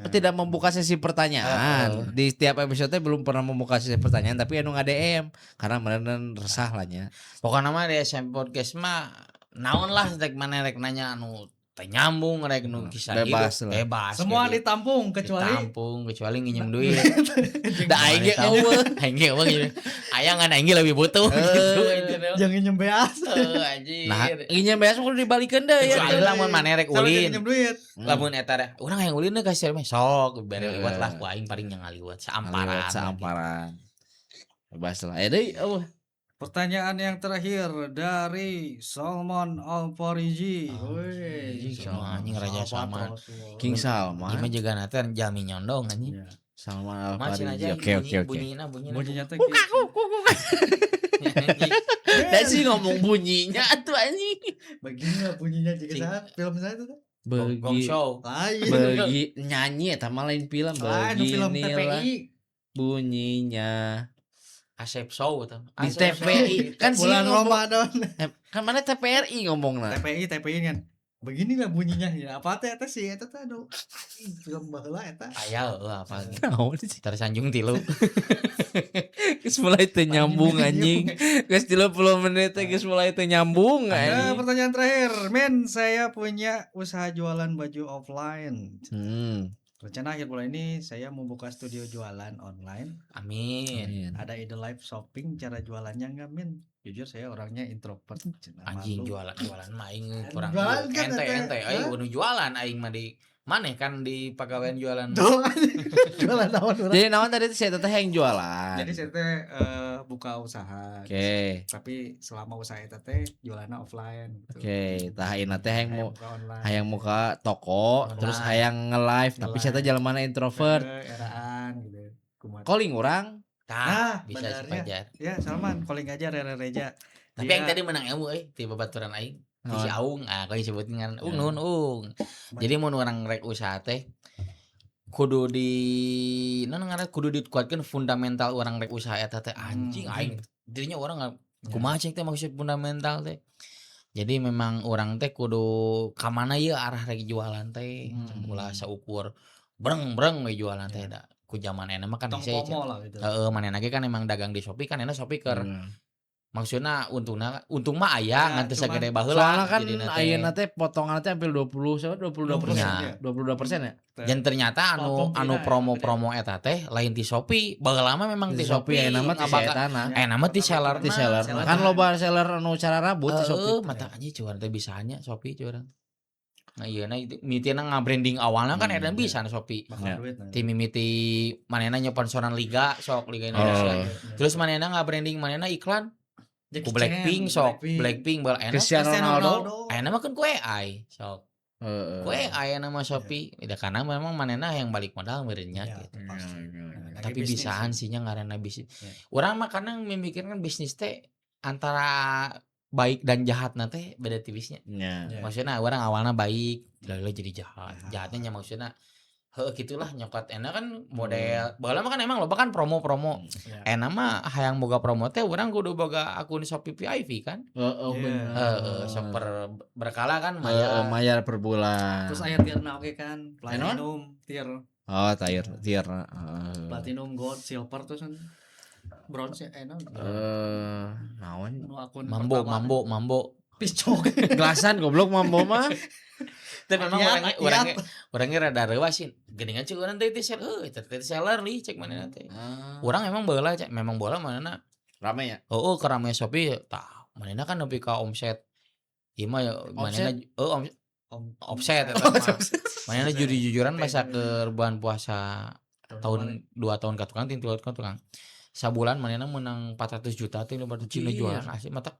tidak membuka sesi pertanyaan. Di setiap episode belum pernah membuka sesi pertanyaan tapi anu nge-DM karena meureun resah lah nya. Pokoknya mah di SMP podcast mah naon lah rek mana rek nanya anu teh nyambung rek nu kisah Bebas hidup lah. bebas. Semua gitu. ditampung kecuali kecuali nginjem duit. Da aing ge eueuh. Aing ge eueuh gitu. Aya ngan aing ge lebih butuh gitu. Intinya Jangan nyembeas. Anjir. Nah, ieu beas kudu dibalikeun deui ya. Kecuali lamun maneh rek ulin. Nyem duit. Lamun eta teh urang hayang ulin deui ka Cirebon sok bere liwat lah ku aing paling ngaliwat saamparan. Saamparan. Bebas lah. Deui eueuh. Pertanyaan yang terakhir dari Salman Alfariji. Anjing Raja Salman. King Salman. Ieu mah juga nanti jami nyondong anjing. Salman Masih Alfariji. aja Oke. bunyinya. Bunyinya teh Dan sih ngomong bunyinya atuh anjing. begini lah bunyinya jika saat film saya itu. Gong show. Lain. Bagi nyanyi eta mah lain film. Lain film Beginilah TPI. bunyinya Asep show tuh. di TPI kan sih Bulan ngomong Ramadan. kan mana TPRI ngomongna. TPI kan. Beginilah bunyinya ya. Apa teh eta sih eta teh aduh. Film baheula eta. Aya apa gitu. Naon sih? Tersanjung tilu. Geus mulai teu nyambung anjing. Geus 30 menit teh geus mulai teu nyambung Nah, anjing. pertanyaan terakhir, men, saya punya usaha jualan baju offline. Rencana akhir bulan ini saya membuka studio jualan online. Amin. Ada ide live shopping, cara jualannya nggak, men? Jujur saya orangnya introvert. Cenah Anjing malu. jualan mah aing kurang Jualan kan ente teh. aing kudu jualan aing mah di maneh kan di pegawaian jualan. Tuh, jualan naon urang. Jadi naon tadi saya teteh yang jualan. Jadi saya teh buka usaha. Oke. Tapi selama usaha eta teh jualannya offline. Gitu. Oke, tah ayeuna teh hayang Hayang mau buka online. hayang muka toko Online. terus hayang nge-live tapi saya teh jalan introvert. Eraan gitu. Kumaha. Calling orang. Tah, Nah, bisa benernya. sepajar. Ya, Salman, calling aja Rere Reja. Tapi Dia- yang tadi menang ilmu ti babaturan aing. Ti si Naon? Aung, kau disebut dengan Ya. Ung. Jadi mun orang rek usaha teh kudu kudu dikuatkeun fundamental orang rek usaha eta teh anjing aing. Dirinya orang kumaha cek teh maksud fundamental teh. Jadi memang orang teh kudu ka mana ye arah rek jualan teh. Ulah saukur breng we jualan teh da. Ku zaman enak mah kan Tong hese. pomo lah gitu. Manehna ge kan emang dagang di Shopee kan enak Shopee keur. Maksudna untung mah aya Ya, ngan teu cuman sagede baheula. Soalnya kan jadina teh. ayeuna teh potongan teh hampir 22%. Ya. 22% ya. Dan ternyata anu Platform tidak promo-promo eta teh lain di Shopee. Baheula mah memang di Shopee. ayeuna mah ti saetana. Nama ti seller Ti seller. Kan loba seller anu cara rabut di Shopee. mata anjing cuan teh bisanya Shopee curang. Nah iya na mitina nga-branding awalna kan edan bisa na Shopee. Bakal Ya. duit. Nah. Ti mimiti manehna sponsoran liga sok Liga Indonesia. Terus manehna nga-branding manehna iklan ku Blackpink sok Blackpink bal enak. Cristiano Ronaldo. Ayeuna mah kan ku AI sok. Heeh. Ku AI nama Shopee. Udah karena memang manehna yang balik modal meureunnya Ya, gitu. pasti. Tapi bisnis bisaan ya. sihnya ngaranna bisnis. Ya. Urang mah kadang memikirkan bisnis teh antara baik dan jahat teh beda tipisnya. Ya. Ya. Maksudnya orang awalnya baik, lalu jadi jahat. Jahatnya maksudnya gitulah nyokot enak kan model. Baheula mah kan emang loba kan promo-promo. Ya. Enak mah hayang boga promo teh urang kudu boga akun Shopee VIP kan. Heeh Iya. bener. Sok berkala kan Mayar maya. per bulan. Terus aya tierna oke kan, platinum, tier, Oh, tier. platinum, gold, silver terus kan bronze ya enak. Naon? Nu akun Mambo. Piscok. Gelasan goblok mambo mah. Tapi memang Akiat. orangnya rada reuas sih. Geningan cek urang teh ti seller, teh seller li cek manehna teh. Urang emang baheula cek, memang bola manehna. Rame ya? Heeh, keur rame Shopee tah. Manehna kan nepi ka omset. Ieu mah manehna offset eta mah. Manehna jujur-jujuran masa keur bulan puasa tahun 2 tahun ka tukang, 3 tahun ka tukang. Sabulan manehna menang 400 juta teh lebar cina jualan asli mata.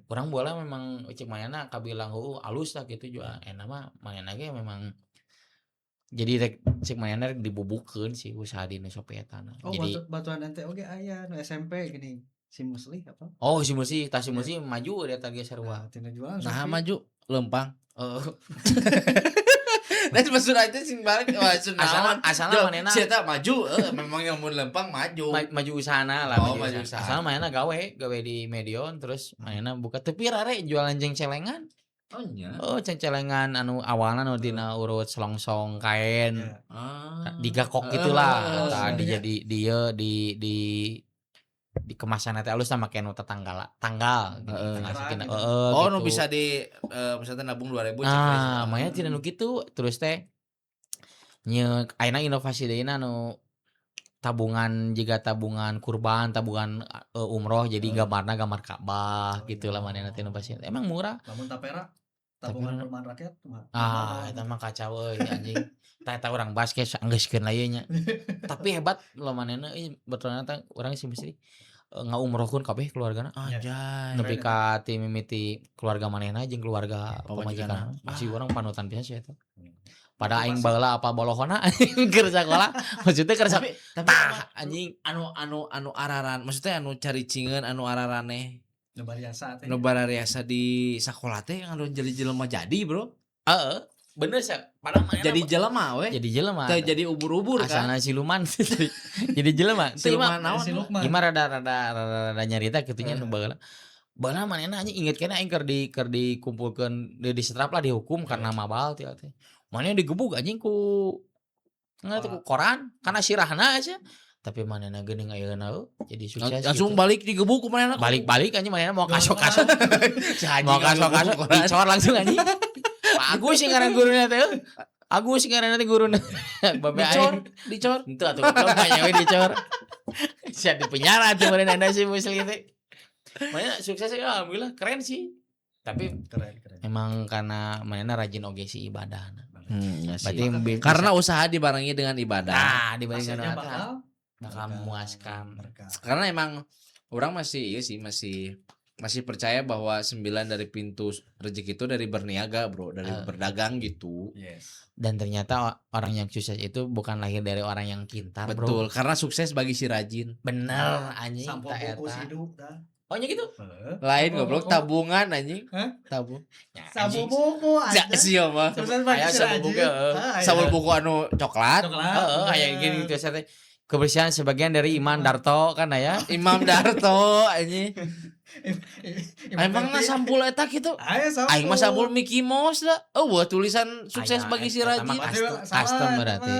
Urang bola memang cek manehna kabilang alus lah gitu jual. Enak mah manehna ge memang jadi rek cek manehna rek dibubukeun sih usaha di Shopee eta. Oh, Jadi batuan ente oge aya nu SMP gini. Si Musli apa? si Musi maju dia tadi sarua. Tina jualan. Nah, Shopee. maju lempang. Heeh. Dan maksud aja sing balik maksud naon? Asalna manehna Si eta maju, memang yang mun lempang maju. maju usahana lah, Oh, maju maju usaha. usaha. Asal manehna gawe di Medion terus manehna buka tepi rare jualan jeung celengan. Oh nya. Oh, celengan anu awalna nu dina urut selongsong kain. Ya. Digakok gitulah. Tah iya. jadi dia di kemasan teh alus sama kayak nu tanggal gitu. Ngasihkeun, Oh, nu gitu. bisa di misalnya nabung 2000 Nah, makanya tidak nu kitu terus teh nyeuk ayeuna inovasi deuna nu tabungan jika tabungan kurban, tabungan umroh jadi gambarna gambar Ka'bah gitu lah manehna teh nu pasti. Emang murah. Lamun tapera tabungan perumahan rakyat Eta mah kacau euy anjing. Eta urang bahas ge anggeuskeun lah ieu nya. Tapi hebat lo manehna betulna teh urang sih mesti ngaumrohkeun kabeh keluargana. Anjay. Nepi ka ti mimiti keluarga manehna jeung keluarga pamajikan. Masih urang panutan pisan sih eta. Pada aing baheula apa bolohona keur sakola. Maksudnya keur tapi anjing anu araran maksudnya anu caricingeun anu araraneh nu barariasa di sakola teh anu jadi jelema jadi bro. Heeh. Bener sih. Padahal manehna Jadi jelema we. jadi jelema. Teu jadi ubur-ubur kan. Asalna siluman. Jadi jelema. Siluman naon? Gimana rada nyarita kitu nya nu baheula. Baheula manehna anjing inget kena aing keur dikumpulkeun di setrap lah dihukum karena mabal teh. Manehna digebug anjing ku koran karena sirahna aja. Tapi manehna geuning ayeuna jadi sukses. Langsung gitu. balik digebug ku manehna. Balik anjing manehna mau kasok-kasok. Mau kasok-kasok dicor langsung anjing. Pak Agus sih ngaran guruna teh. Agus sih ngaran teh guruna. Babe aing dicor. Henteu atuh banyak we dicor. Sia di penjara tuh manehna si muslim teh. Manehna sukses ya alhamdulillah keren sih. Tapi keren. emang karena manehna rajin oge si ibadahna. Ya Berarti karena usaha dibarengi dengan ibadah. nah dibanding Hasilnya dengan bakal memuaskan. Karena emang orang masih percaya bahwa 9 dari pintu rezeki itu dari berniaga bro, dari berdagang gitu. Yes. Dan ternyata orang yang sukses itu bukan lahir dari orang yang pintar. Betul, Bro. karena sukses bagi si rajin. Bener anjing Sampul tak buku eta. hidup dah. Oh nya gitu. Lain goblok tabungan anjing. Hah? Tabung. Ya, Sabu anjing. buku aja. Sia mah. Aya sabu buku, Sabun buku anu coklat. Heeh, aya gini gitu teh. Kebersihan sebagian dari iman Darto kan aya. Imam Darto anjing. Emang mah sampul eta kitu. Aing mah sampul Mickey Mouse da. Eueuh tulisan sukses Aya, bagi si eta rajin. mah custom berarti.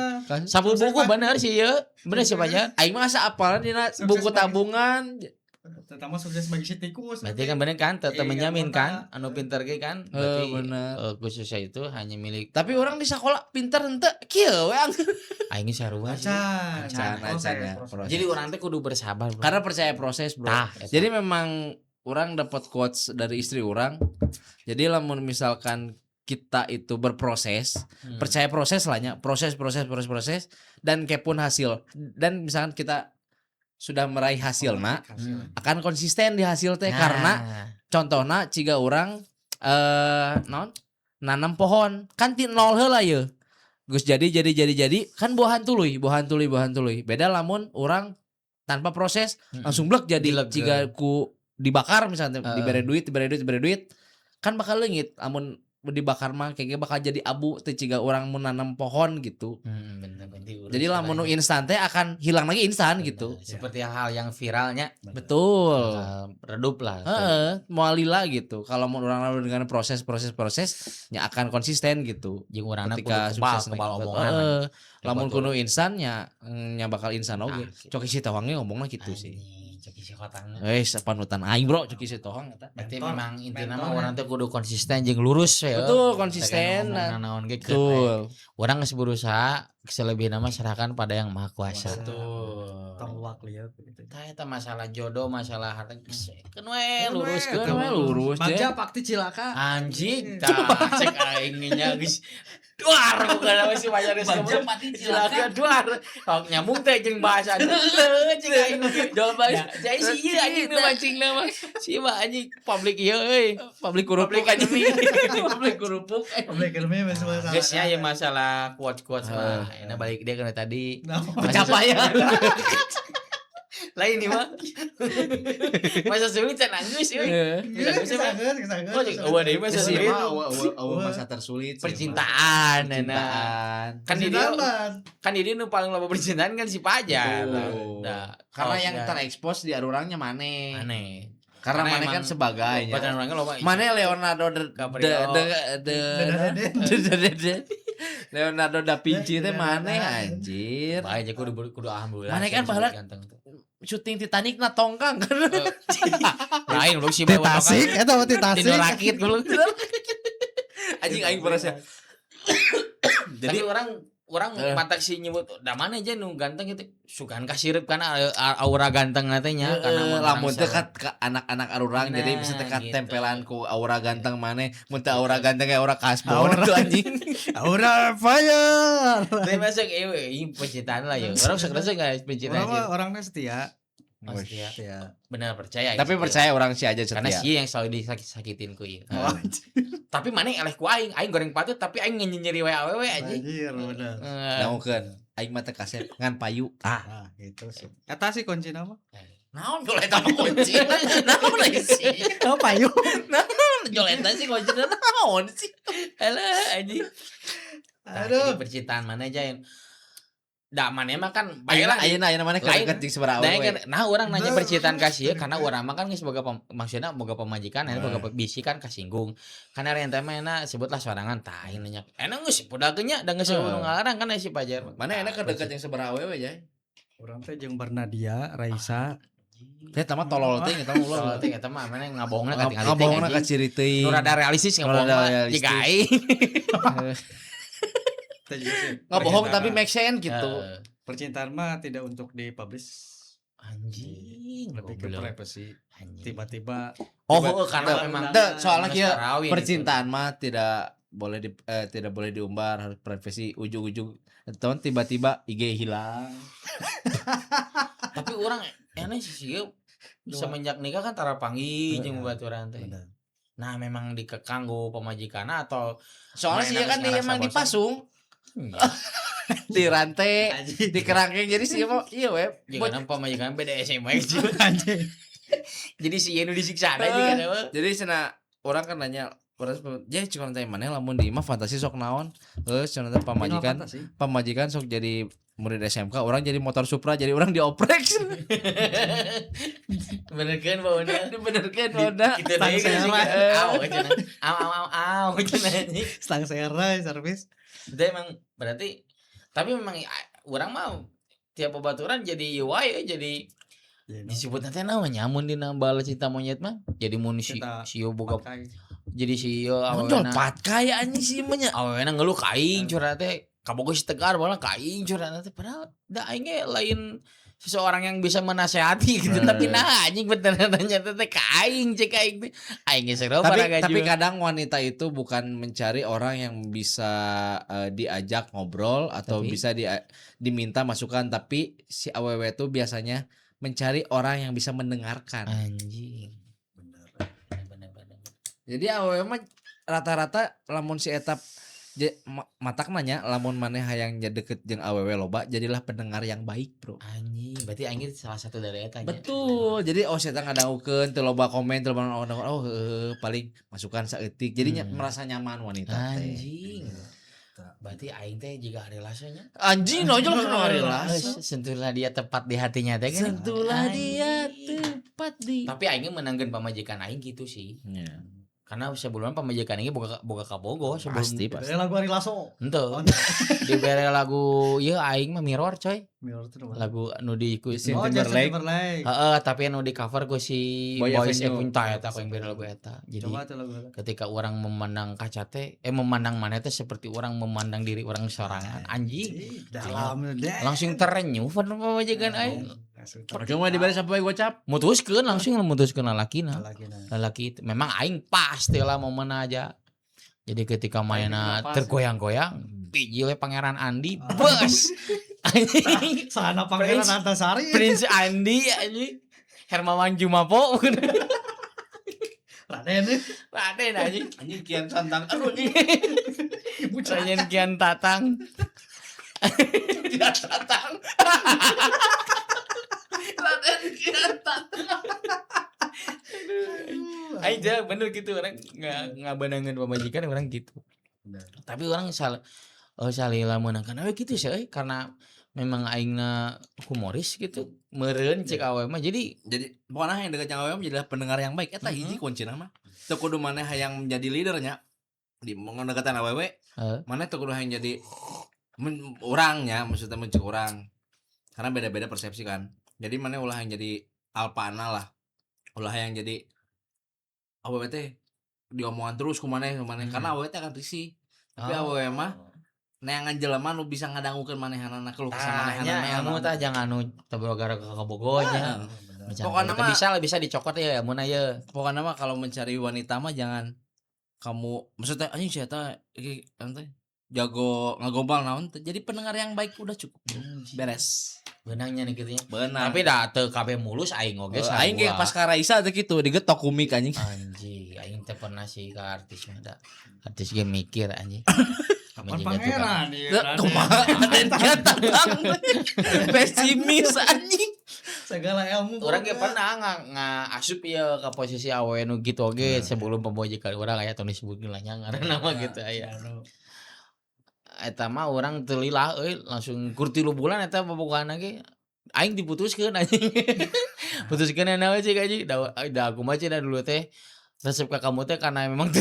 Sampul buku bener sih ya. Bener sih Pak. Aing mah asa apal dina buku tabungan. Terutama sukses bagi si tikus. Berarti kan bener kan tetep Iya, menjamin kan. kan anu pinter ge kan. Berarti bener. khususnya itu hanya milik Tapi orang di sekolah pinter henteu kieu we. aing sarua sih. Acan. ya. Jadi orang teh kudu bersabar, Bro. Karena percaya proses, bro. Tah, eta. Jadi memang orang dapat quotes dari istri orang. Jadi lamun misalkan kita itu berproses, percaya proses lah nya, proses dan kepun hasil. Dan misalkan kita sudah meraih hasilna, akan konsisten di hasil teh karena contohna ciga orang nanam pohon kan ti nol heula ye. Gus jadi kan buahan tuluy. Beda lamun orang tanpa proses langsung blek jadi ciga ku dibakar misalnya diberi duit kan bakal leungit amun dibakar mah kayaknya bakal jadi abu teh ciga orang menanam pohon gitu. Bener. Jadi lamun nu instan teh akan hilang lagi instan gitu. Seperti hal yang viralnya Betul. redup lah. Mualila gitu. Kalau mau orang dengan proses nya akan konsisten gitu. Jeung urangna Ketika kudu sukses kebal gitu. omongan. Lamun kudu instan nya bakal instan oge. gitu. Coki si tawangnya ngomongna gitu sih. Coki si kotangna. Panutan aing bro coki si tawang eta. Berarti memang intina mah urang teh kudu konsisten jeung lurus ya. Betul, konsisten. Naon ge Betul. Urang geus berusaha selebihna mah serahkan pada yang Maha Kuasa. Betul. Tawak lihat gitu. Tah eta masalah jodoh, masalah harta keun we luruskeun. Lurus deh. Bagja pakti cilaka. Anjing tah cek aing nya geus duar bukan apa sih bayar Bagja pati cilaka. duar. Kok nyambung teh jeung bahasa deuleu cing aing jawaban. Jadi si ieu anjing nu mancingna mah. Si mah anjing publik ieu euy. Publik kurupuk aja nih. Publik kurupuk. Publik ilmu masalah. Geus nya ya masalah quotes-quotes mah. Enak balik dia kana tadi. Pencapaian. Lain nih mah. Masa sulit can nangis euy. Oh, eueuh deui masa sulit. Masa tersulit. Percintaan Percintaan. Kan di dia kan ini nu paling loba percintaan kan si Pajar. Nah, karena yang terekspos di orangnya maneh. aneh. Karena maneh kan sebagainya. Pacaran orangnya loba. Maneh Leonardo Leonardo da Vinci teh maneh anjir. Bae aja kudu alhamdulillah. Maneh kan baheula syuting Titanic na tongkang kan. Lain lu sih Di Tasik, eta mah di Tasik. Dino rakit goblok. Anjing aing merasa. Jadi orang orang matak sih nyebut da mana aja nu ganteng gitu sugan kasirep karena aura ganteng nantinya karena lamun teh ka anak-anak arurang jadi bisa teh gitu. tempelan ku aura ganteng maneh mun teh aura ganteng kayak aura kasbon tuh anjing. Aura fire. Tapi masuk pencitraan lah ya. Orang sekerasa enggak pencitraan sih. Orangnya setia. Oh, setia. Setia. Benar percaya. Tapi percaya orang sih aja karena setia. sih yang selalu disakit-sakitin ku ieu. Oh, Tapi mana eleh ku aing goreng patut tapi aing nyeri we awewe aja. anjir bener. Dangukeun aing mah teh kasep ngan payu. Nah, gitu sih. Eta sih kunci nama. Naon joleta kunci? Naon sih? Oh, payu. Naon joleta sih kunci naon sih? Alah anjing. Aduh, percintaan mana aja yang da mana mah kan Ayeuna mana keur jeung sabaraha we. Nah, orang nanya percintaan kasih karena orang mah kan geus boga maksudna boga pamajikan, boga bisi kan kasinggung. Karena rente mah enak sebutlah sorangan tah nanya. Enak geus pudageunnya da geus ngalarang kan si Pajar. Mana enak keur deket jeung sabaraha we ya. Urang teh jeung Bernadia, Raisa. Teh mah tolol teh eta mah ulah. Teh eta mah mana ngabohongna ka tinggal ngabohongna ka ciri teuing. Nu rada realistis ngabohong jiga aing. Ngabohong tapi make sense gitu. Percintaan mah tidak untuk dipublish. Anjing, lebih ke privasi. Tiba-tiba karena memang soalnya kieu percintaan mah tidak boleh diumbar, harus privasi. Ujung-ujung tahun tiba-tiba IG hilang. Tapi orang aneh sih semenjak nikah kan tara panggih jeung babaturan teh. Nah, memang dikekang go pamajikan atau soalnya sih kan dia emang dipasung. Di rantai, di kerangkeng jadi sih mau iya we. Jangan pamajikan BDSM anjing. Jadi si anu disiksa aja kan. Jadi cenah orang kan nanya orang jadi cuma tanya mana lamun di imah fantasi sok naon. Cenah teh pamajikan sok jadi murid SMK, orang jadi motor Supra, jadi orang dioprek. Bener kan bauna? Bener kan bauna? Kita deui kan aw stang sera servis. Itu emang berarti tapi memang orang mau tiap babaturan jadi wae jadi disebut nanti namanya nyamun dina bala cinta monyet mah jadi mun sio boga jadi sio awena patkai anjing sih mah awena ngeluh ka aing curhat teh kabogoh tegar bola ka aing curhat teh padahal da aing lain seseorang yang bisa menasehati gitu tapi nah anjing bener-bener teh ka aing cek aing teh aing geus tapi kadang wanita itu bukan mencari orang yang bisa diajak ngobrol atau bisa diminta masukan tapi si awewe itu biasanya mencari orang yang bisa mendengarkan. Anjing. Bener. Jadi awewe mah rata-rata lamun si etap matak nanya lamun maneh hayang deket jeung awewe loba jadilah pendengar yang baik, Bro. Anjing, berarti aing salah satu dari eta nya. Betul. Jadi saya ngadangukeun teu loba komen teu loba paling masukan saeutik. Jadi merasa nyaman wanita teh. Anjing. Berarti aing teh juga relasinya. Anjing nojol kana relasi. Sentuhlah dia tepat di hatinya teh kan. Sentuhlah dia tepat di. Tapi aing menanggeun pamajikan aing gitu sih. Iya. Karena sebelumnya pamajikan ini boga kabogo sebelum pasti. Lagu Ari Lasso. Henteu. Dibere lagu ieu aing mah Mirror coy. Mirror itu lagu anu di ku Timberlake. Heeh, tapi anu di cover ku si Boys Avenue eta ku yang bere lagu eta. Jadi ketika orang memandang kaca teh memandang maneh teh seperti orang memandang diri orang sorangan anjing. Langsung terenyuh pamajikan aing. Cuma diberi sampai gocap mutuskeun langsung lalakina. Lalaki memang aing pasti lah momen aja. Jadi ketika mainna tergoyang-goyang, biji we Pangeran Andi, bos. Anjing. Sana Pangeran Antasari. Prince Andi anjing. Hermawan Jumapo. Raden anjing. Anjing kian santang aduh anjing. Raden kian tatang. Kian tatang. Raden kian tatang. Aja bener gitu orang ngabanangan pamajikan orang gitu. Tapi orang salila menangkan awe gitu sih karena memang aingna humoris gitu meureun cek awe mah jadi pokoknya yang dekat jeung awe mah jadilah pendengar yang baik eta hiji kuncina mah teu kudu maneh hayang menjadi leadernya di ngedekatan awewe maneh teu kudu hayang jadi orangnya maksudnya mencek orang karena beda-beda persepsi kan jadi maneh ulah yang jadi alpana lah ulah yang jadi awewe teh diomongan terus ku maneh karena awewe teh akan risih tapi awewe mah neangan jelema nu bisa ngadangukeun manehanana keluh kesah Tanya manehanana. ilmu tah jangan nu tebogara ke kabogonya. Pokokna mah Bisa dicokot ya mun aya. pokokna mah kalau mencari wanita mah jangan kamu maksudnya anjing saya iki teh jago ngagombal naon teh. Jadi pendengar yang baik udah cukup. Beres. Benangnya nih gitu nya. Benar. Tapi dah teu kabeh mulus aing oge sarua. Aing kayak pas ka Raisa teh kitu digetok kumik anjing. Anjing, aing teh pernah sih ke artis mah da. Artis ge mikir anjing. Kapan pangeran ya? Kumaha dan kata pesimis anjing. Segala ilmu. Orang ge pernah asup ya ke posisi awewe nu gitu oge sebelum pembojikan urang aya tong disebutkeun lah nya ngaranna nama gitu aya. Eta mah urang teu lila euy langsung kur 3 bulan eta bobogohanna ge aing diputuskeun anjing. Putuskeun naon sih anjing da aku mah cenah dulu teh resep ka kamu teh karena memang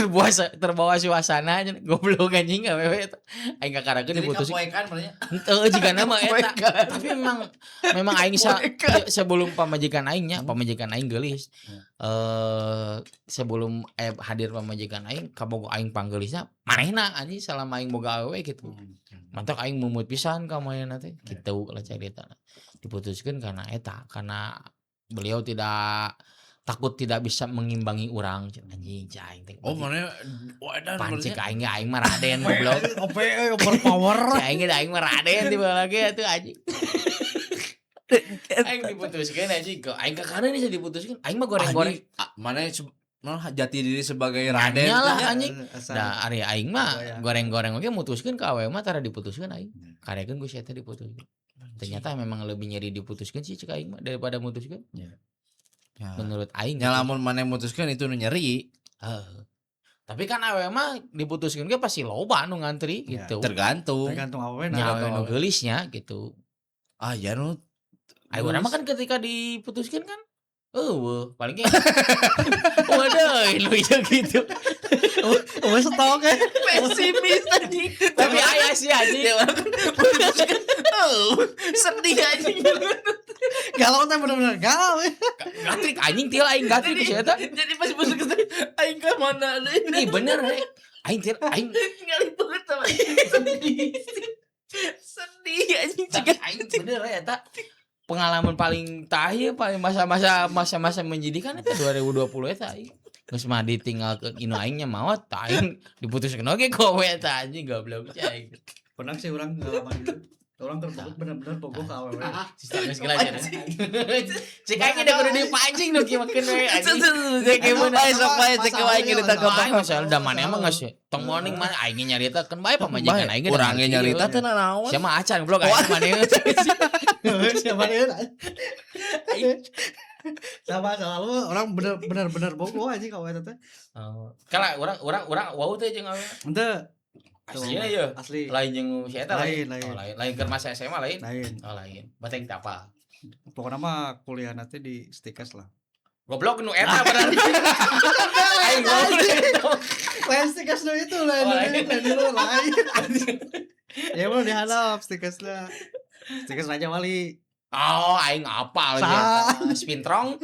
terbawa suasana goblok anjing awewe eta. Aing kakarakeun diputuskeun. Jadi kapoekan berarti. Henteu jigana mah eta. Tapi memang aing sebelum pamajikan aing nya, pamajikan aing geulis. Sebelum hadir pamajikan aing, kabogo aing panggeulisna manehna anjing salama aing boga awewe gitu. Mantok aing mumut pisan ka manehna teh. Kitu lah caritana. Diputuskeun karena eta, karena beliau takut tidak bisa mengimbangi urang anjing aing teh. Oh mana wadah pancing aing mah Raden goblok. Ope overpower. Aing mah Raden tiba lagi atuh anjing. Aing diputuskeun anjing aing ka kana nih diputuskeun aing mah goreng-goreng. Mana jati diri sebagai Raden lah anjing. Da ari aing mah goreng-goreng oge mutuskeun ka awewe mah tara diputuskeun aing. Karekeun ku sia teh diputuskeun. Ternyata memang lebih nyeri diputuskeun sih cek aing mah daripada mutuskeun. Ya. Menurut aing nya lamun maneh mutuskeun itu nu nyeri. Tapi kan awewe mah diputuskeun ge pasti loba nu ngantri gitu. Tergantung awewe Nya awewe nu geulisnya gitu. Ah ya nu Awewe mah kan ketika diputuskeun kan paling ge waduh lu gitu. stok ya. pesimis tadi. Tapi aya sih anjing. Sedih anjing. Galau teh bener-bener galau. Gatrik anjing tiel aing gatrik ku eta. Jadi pas masuk ke aing ka mana deui. Ih bener rek. Aing tiel aing ngali banget sama sedih anjing tapi aing bener ya eta pengalaman paling tahir paling masa-masa menjadikan eta 2020 eta aing. Geus mah ditinggal ke inu aingnya maot aing diputuskeun oge ku we eta anjing goblok aing. Pernah sih orang ngalaman gitu. Orang terpukul bener-bener pokok ka awewe. Sistem geus geus aja. Cek aing udah kudu dipancing nu kieu makeun we anjing. Sok bae cek wae kita Aing gampang. masalah da maneh mah geus tong morning mah aing nyaritakeun bae pamajikan aing urang ge nyarita teh naon. Sia mah acan goblok aing maneh. Siapa dia? Sama selalu orang bener-bener bogo aja ka awewe teh. Kala urang wau teh jeung awewe. Henteu. Aslinya ya. Asli. Lain jeung si eta Lain. lain keur masa SMA lain. Lain. Oh lain. Bateng teh apa? Pokoknya mah kuliah nanti di Stikes lah. Goblok nu eta berarti. Aing goblok. Lain Stikes nu itu lain dulu lain. Ya mau dihanap Stikes lah. Stikes Raja Wali. Oh, aing apal ya. Spintrong.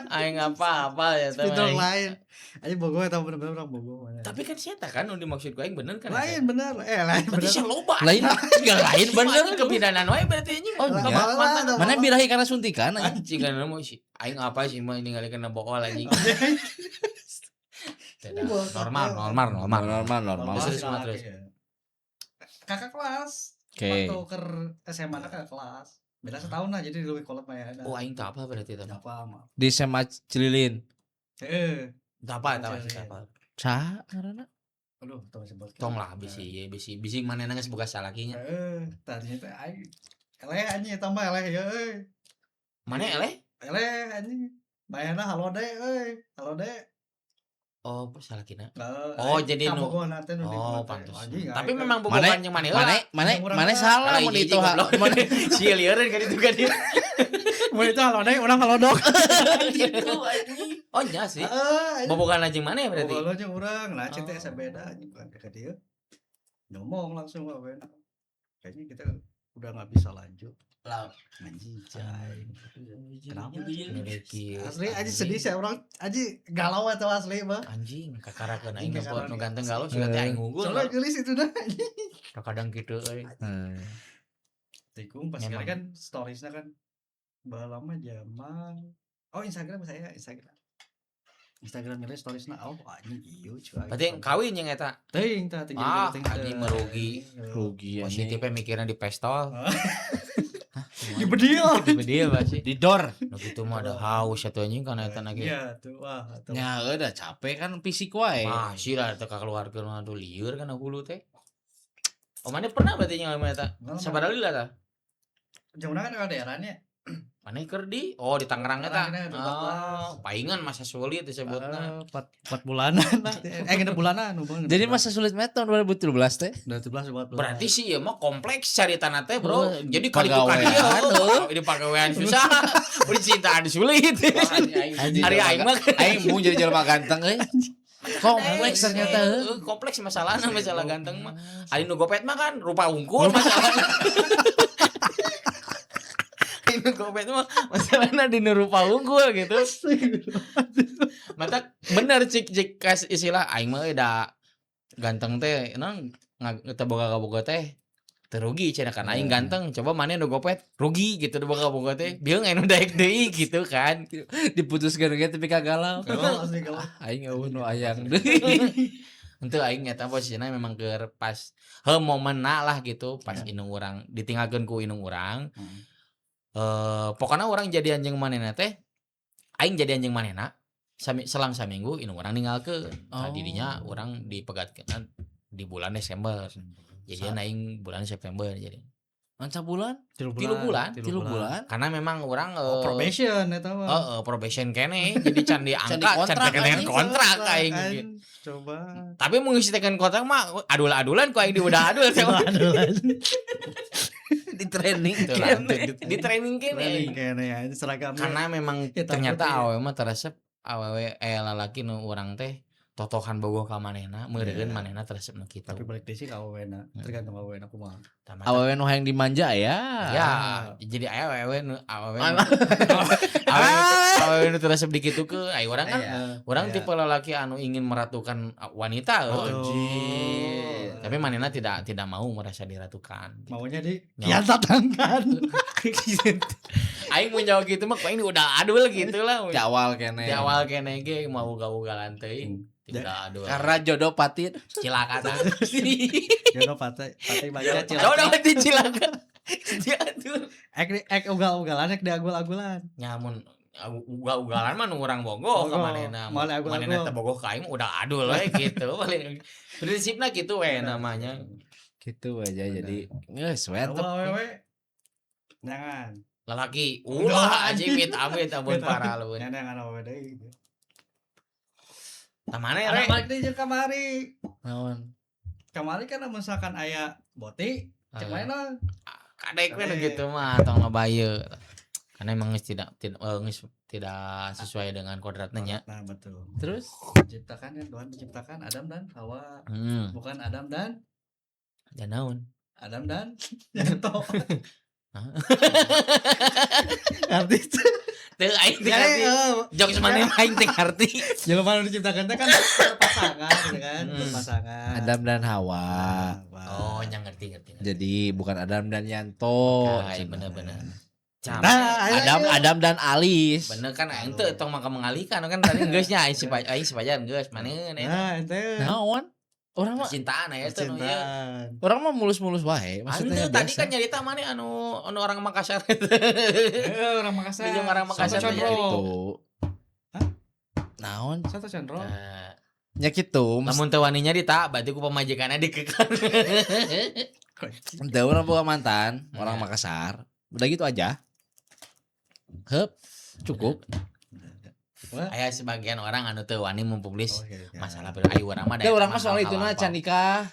Aing apal ya teh. Spintrong lain. Aja bogo eta bener-bener orang bogo. Tapi kan si eta kan nu dimaksud ku aing bener kan. Lain bener. Lain Berarti bener. sih loba. Lain lain bener kepidanan wae berarti anjing. Oh, Mana mana birahi karena suntikan anjing kan mau si aing apa sih mah ninggalikeun bool anjing. Normal. Terus. Kakak kelas. Oke. Waktu ke SMA kakak kelas. Beda setahun lah jadi lebih kolot mah ya. Oh aing tak apa berarti teh. Apa mah. Di SMA Cililin. Tak apa. Sa ngaranna? Aduh, tong sebut. Tong lah bisi manehna geus boga salakinya. Tadinya teh aing eleh anjing tambah eleh ya euy. Mane eleh? Eleh anjing. Bayarna halo dek. Oh, salakina. Oh, jadi nu. Oh, pantes. Tapi memang bobogan yang maneh lah. Mana salah mun itu Sia lieureun kan itu kan dia. Mun itu halo dek, urang halo dok. Gitu anjing. Oh, nya sih. Bobogan anjing maneh berarti. Bobogan jeung urang, lah cinta asa beda anjing bukan ka dieu. Ngomong langsung awewe. Kayaknya kita udah enggak bisa lanjut. Lah Anjing cai. Kenapa? miliki Asli aja sedih sih orang aja galau atau asli mah. anjing kakarakeun aing Anjing, nu nu kakarakeun. ganteng galau sudah teh aing unggul. Soalnya gelis itu dah. Kadang kitu euy. Tikung pas Memang. kali kan storiesnya kan baheula lama zaman Instagram saya Instagram nilai storiesna anjing ieu cuy. Berarti kawin yang eta. Teuing tah Anjing merugi. Rugi Positifnya mikirnya di pestol. Di bedil. Di bedil pasti. di dor. Nu kitu mah ada haus atuh anjing kana eta lagi. Iya tuh wah tuh. Ya udah capek kan fisik wae. Masih lah teu kakeluarkeun mah tuh lieur kana hulu teh. Oh mana pernah berarti ngalami eta? Sabaraha lila tah? Jamuna kan ada daerahnya. Mana keur di? Oh di Tangerang eta. Tangerang, di Paingan masa sulit disebutna. 4 bulanan lah. Genep bulanan hubungan. Jadi masa sulit met tahun 2017 teh. 17 14. Berarti sih ya mah kompleks caritana teh, Bro. Oh, Jadi kali pagawean, dia di pagawean susah, percintaan sulit. Hari aing mah Aing mau jadi jelema ganteng euy. Kompleks ternyata. Kompleks masalahna masalah ganteng mah. Ari nu gopet mah kan rupa unggul masalahna. Ari nu gopet mah masalahna di nu rupa unggul gitu. Mata bener cik kas istilah aing mah da ganteng teh nang teu boga teh terugi cenah kan aing ganteng coba mana nu gopet rugi gitu da boga teh beung anu daek deui gitu kan Diputuskeun ge tapi kagalau. Asli kalau Aing eueuh nu ayang deui. Untuk aing eta posisinya memang keur pas momenna lah gitu pas indung urang ditinggalkeun ku indung urang. Pokoknya orang jadi anjing manehna teh aing jadi anjing manehna selang saminggu indung urang ninggalkeun. Dirinya urang dipegatkeun di bulan Desember. Jadi aing bulan September jadi. Manca bulan? 3 bulan. 3 bulan. Karena memang orang probation eta mah. Probation kene jadi can Can diangkat can dikontrak, teken kontrak aing Kan, gitu. coba Tapi mau ngisi teken kontrak mah adul-adulan ku aing diudah-adul teh. Di training Di training kene. kene ya seragam. Karena memang Hitam ternyata putih. awewe mah teresep awewe lalaki nu urang teh totohan bogoh ka manehna meureun manehna teresep nu kitu. Tapi balik deui sih ka awena, tergantung awena kumaha. Awewe nu hayang dimanja ya. Ya, jadi awewe nu awewe nu teresep dikitukeun. Ai urang kan urang tipe lalaki anu ingin meratukan wanita. Anjir. Tapi manehna tidak mau merasa diratukan. Maunya di kiantatangkan. Aing mun jawab gitu mah aing udah adul gitu lah. Di awal kene. Di awal kene ge mau ugal-ugalan teuing. Tidak adul. Karena jodoh patin. Cilaka tah. Jodoh patah baca cilaka. Jodoh pati cilaka. Diatur. Ek ugal-ugalan ek diagul-agulan. Nyamun ugal-ugalan mah nu urang bogoh ka manehna. Manehna teh bogoh ka aing udah adul we gitu. Prinsipna gitu we namanya. Gitu aja jadi geus we Awewe. Jangan. Lalaki ulah anjing amit-amit ampun parah lu. Jangan awewe deui. Tamane Ada re. balik deui jeung kamari. naon? Kamari kan misalkan aya boti, cek mana? Kadek we gitu mah tong baye. Karena emang geus tidak sesuai dengan kodratnya nya. Nah, betul. Terus Diciptakan ya Tuhan menciptakan Adam dan Hawa. Hmm. Bukan Adam dan Dan naon? Adam dan Janto. Arti Teu aing teh ngarti. Jokes maneh aing teh ngarti. Jelema mana diciptakan teh kan berpasangan gitu kan, berpasangan. Adam dan Hawa. Oh, nya ngerti. Jadi bukan Adam dan Yanto. Bener-bener. Adam dan Alis. Bener kan aing teu tong maka mengalihkan kan tadi geus nya aing sipajan geus maneh Nah, ente. Naon? Orang mah cintaan aya teh nu ieu. orang mah mulus-mulus wae. Maksudnya Anu tadi biasa. kan nyarita maneh anu orang Makassar. Orang Makassar. Jeung orang Makassar Soto teh Condro. Gitu. Naon? Soto Condro. Nah, Ya gitu. lamun teu wani nyarita berarti ku pamajikanna dikekan. Ente orang boga mantan, orang Makassar. Udah gitu aja. Hup, cukup. Aya sebagian orang anu teu wani mempublis Oke. masalah ayu urang mah. Udah orang mah soal itu na can nikah.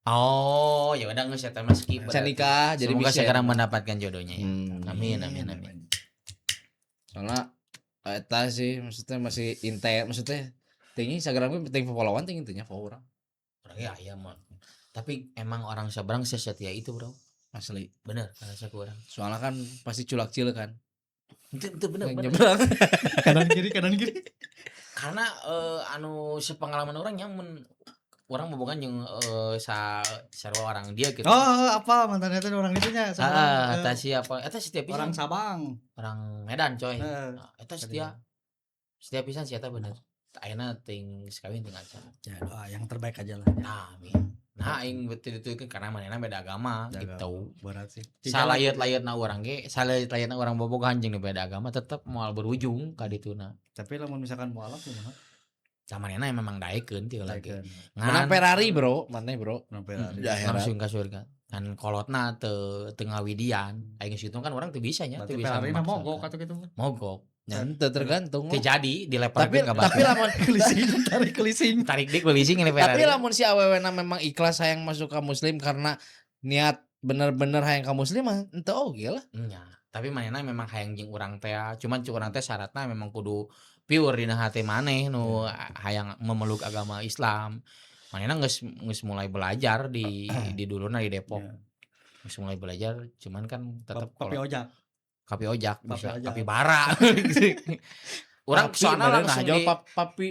Oh, ya udah geus eta mah skip. Can nikah jadi Semoga bisa. segera mendapatkan jodohnya ya. Amin. Amin. Soalnya eta sih maksudnya masih intent, maksudnya tinggi Instagram gue penting followan tinggi intinya follow orang. Orangnya aya mah. Tapi emang orang seberang sesetia itu, Bro. asli. Bener karasa ku urang. Soalnya kan pasti culak-cilek kan. Itu bener Yang bener. nyebrang. kanan kiri. Karena anu sepengalaman orang yang orang bobogan jeung sarua orang dia gitu. Oh, apa mantan eta orang itunya Eta siapa? Eta setia pisan. orang Sabang. Orang Medan coy. Heeh. Eta setia pisan sih eta bener. Ayeuna teuing sakawin teu ngaca. Ya doa yang terbaik aja lah. Nah, nah aing betul itu karena manehna beda agama gitu. Berat sih. Salayet-layetna urang ge, salayet-layetna urang bobogan jeung beda agama tetep moal berujung ka dituna. Tapi lamun misalkan mualaf kumaha? Manehna memang daekeun ti lagi. Menang Ferrari bro, maneh bro. Langsung ka surga. Kan kolotna teu ngawidian. Aing situ kan urang teu bisa nya, teu bisa. Ferrari mah mogok atuh kitu. Mogok. Ya ente tergantung. Teu jadi dileparkeun ka batu. Tapi lamun kelising. tarik dik kelising ini Tapi Ferrari. lamun si awewena memang ikhlas hayang masuk ke muslim karena niat bener-bener hayang ka muslim mah ente oge lah. Nya, tapi manehna memang hayang jeung urang teh, cuman cuk urang teh syaratna memang kudu pure dina hati maneh nu hayang memeluk agama Islam. Manehna geus mulai belajar di dulurna di Depok. Geus mulai belajar, cuman kan tetep Kopi ojak. Kopi ojak bisa Kopi ojak. kapibara. Urang soalna langsung di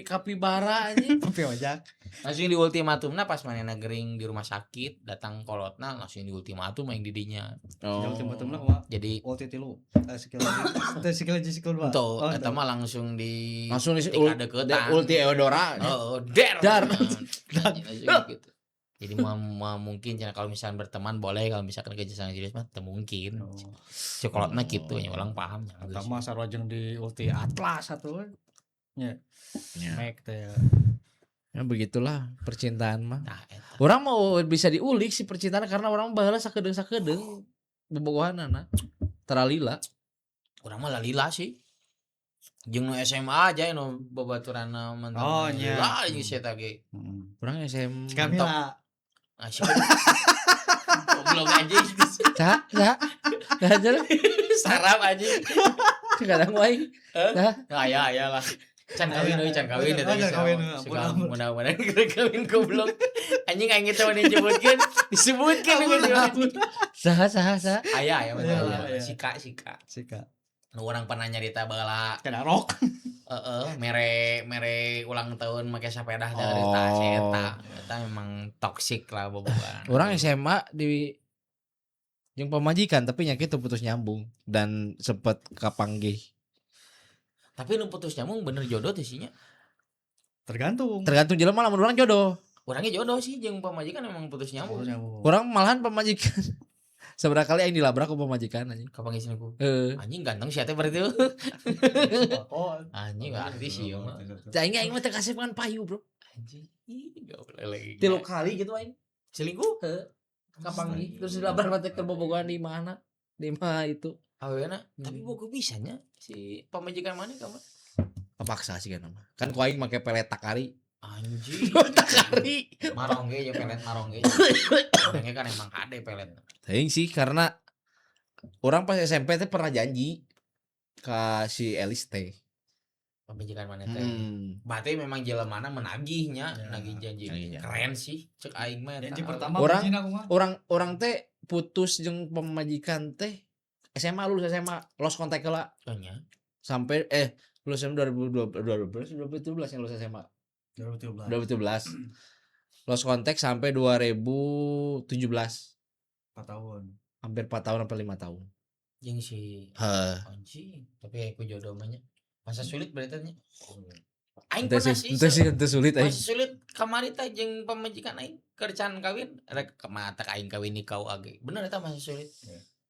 kapibara anjing. Kopi ojak. langsung di ultimatumna pas manehna gering di rumah sakit, datang kolotna langsung di ultimatum aing di dinya. Yang ultimatumna kumaha? Jadi Ulti 3. Skill dua. Tuh, eta mah langsung di tika deketan. ulti Eodora. Oh, Dar. gitu. Jadi mungkin kalau misalnya berteman boleh, kalau misalkan kerja sama serius mah teu mungkin. Cokolotna kitu nya urang paham. Eta mah sarua jeung di ulti Atlas atuh. Nya. Mek teh. Ya begitulah percintaan mah. Nah, eta. Orang mau bisa diulik sih percintaan karena orang baheula sakedeung bobogohanana. Teralila. Urang mah lalila sih. Jeung nu SMA aja nu babaturanna mantan. Oh, nya. Lah ieu si eta ge. Urang SM. Kamila. Ah, siapa? Goblok anjing. Cak. Ngajar. Sarap anjing. Kadang wae. Ya lah. Can kawin euy, can kawin eta. Can kawin, Mudah-mudahan geus kawin goblok. Anjing aing teh mah disebutkeun gitu. Saha. Aya Aya. Sika. Sika. Nu urang pernah nyarita baheula Kena rok. mere ulang tahun make sepeda dari tas eta memang toksik lah bobogan. Orang SMA di jeung pamajikan tapi nya kitu putus nyambung dan sempet kapanggih. Tapi nu putus nyambung bener jodoh teh nya. Tergantung Jelema lamun urang jodoh. Urangnya jodoh sih jeung pamajikan memang putus nyambung. Urang malahan pamajikan. Seberapa kali aing dilabrak ku pamajikan anjing. Kapanggih ku. Heeh. Anjing ganteng sia teh berarti. Anjing artis ieu mah. Aing mah teu kasepkeun payu, Bro. Anjing. Goblok lagi. 3 kali gitu aing. Selingkuh? Kapanggih terus dilabrak mah teh bobogohan di mana? Di mana itu? Awena, tapi bogo bisanya si pamajikan mana kamu? Kepaksa sih kan mah. Kan ku aing make pelet takari. Anjing. Takari. Marongge ya pelet marongge. Orangnya kan emang kade pelet. Teuing sih karena orang pas SMP teh pernah janji ka si Elis teh. Pamajikan mana teh. Berarti memang jelemana menagihnya, nagih janji. Keren sih cek aing mah. Janji pertama orang teh putus jeung pemajikan teh SMA lulus SMA lost kontak heula. Sampai lulus SMA 2017 yang lulus SMA. 2017. Lost kontak sampai 2017. 4 tahun. Hampir 4 tahun sampai 5 tahun. Jeung si anjing, tapi aku jodoh mah nya. Masa sulit berarti nya. Aing pernah sih. Itu sulit aing. Masih sulit kamari teh jeung pamajikan aing keur can kawin, rek mata aing kawin nikau age. Bener eta masih sulit.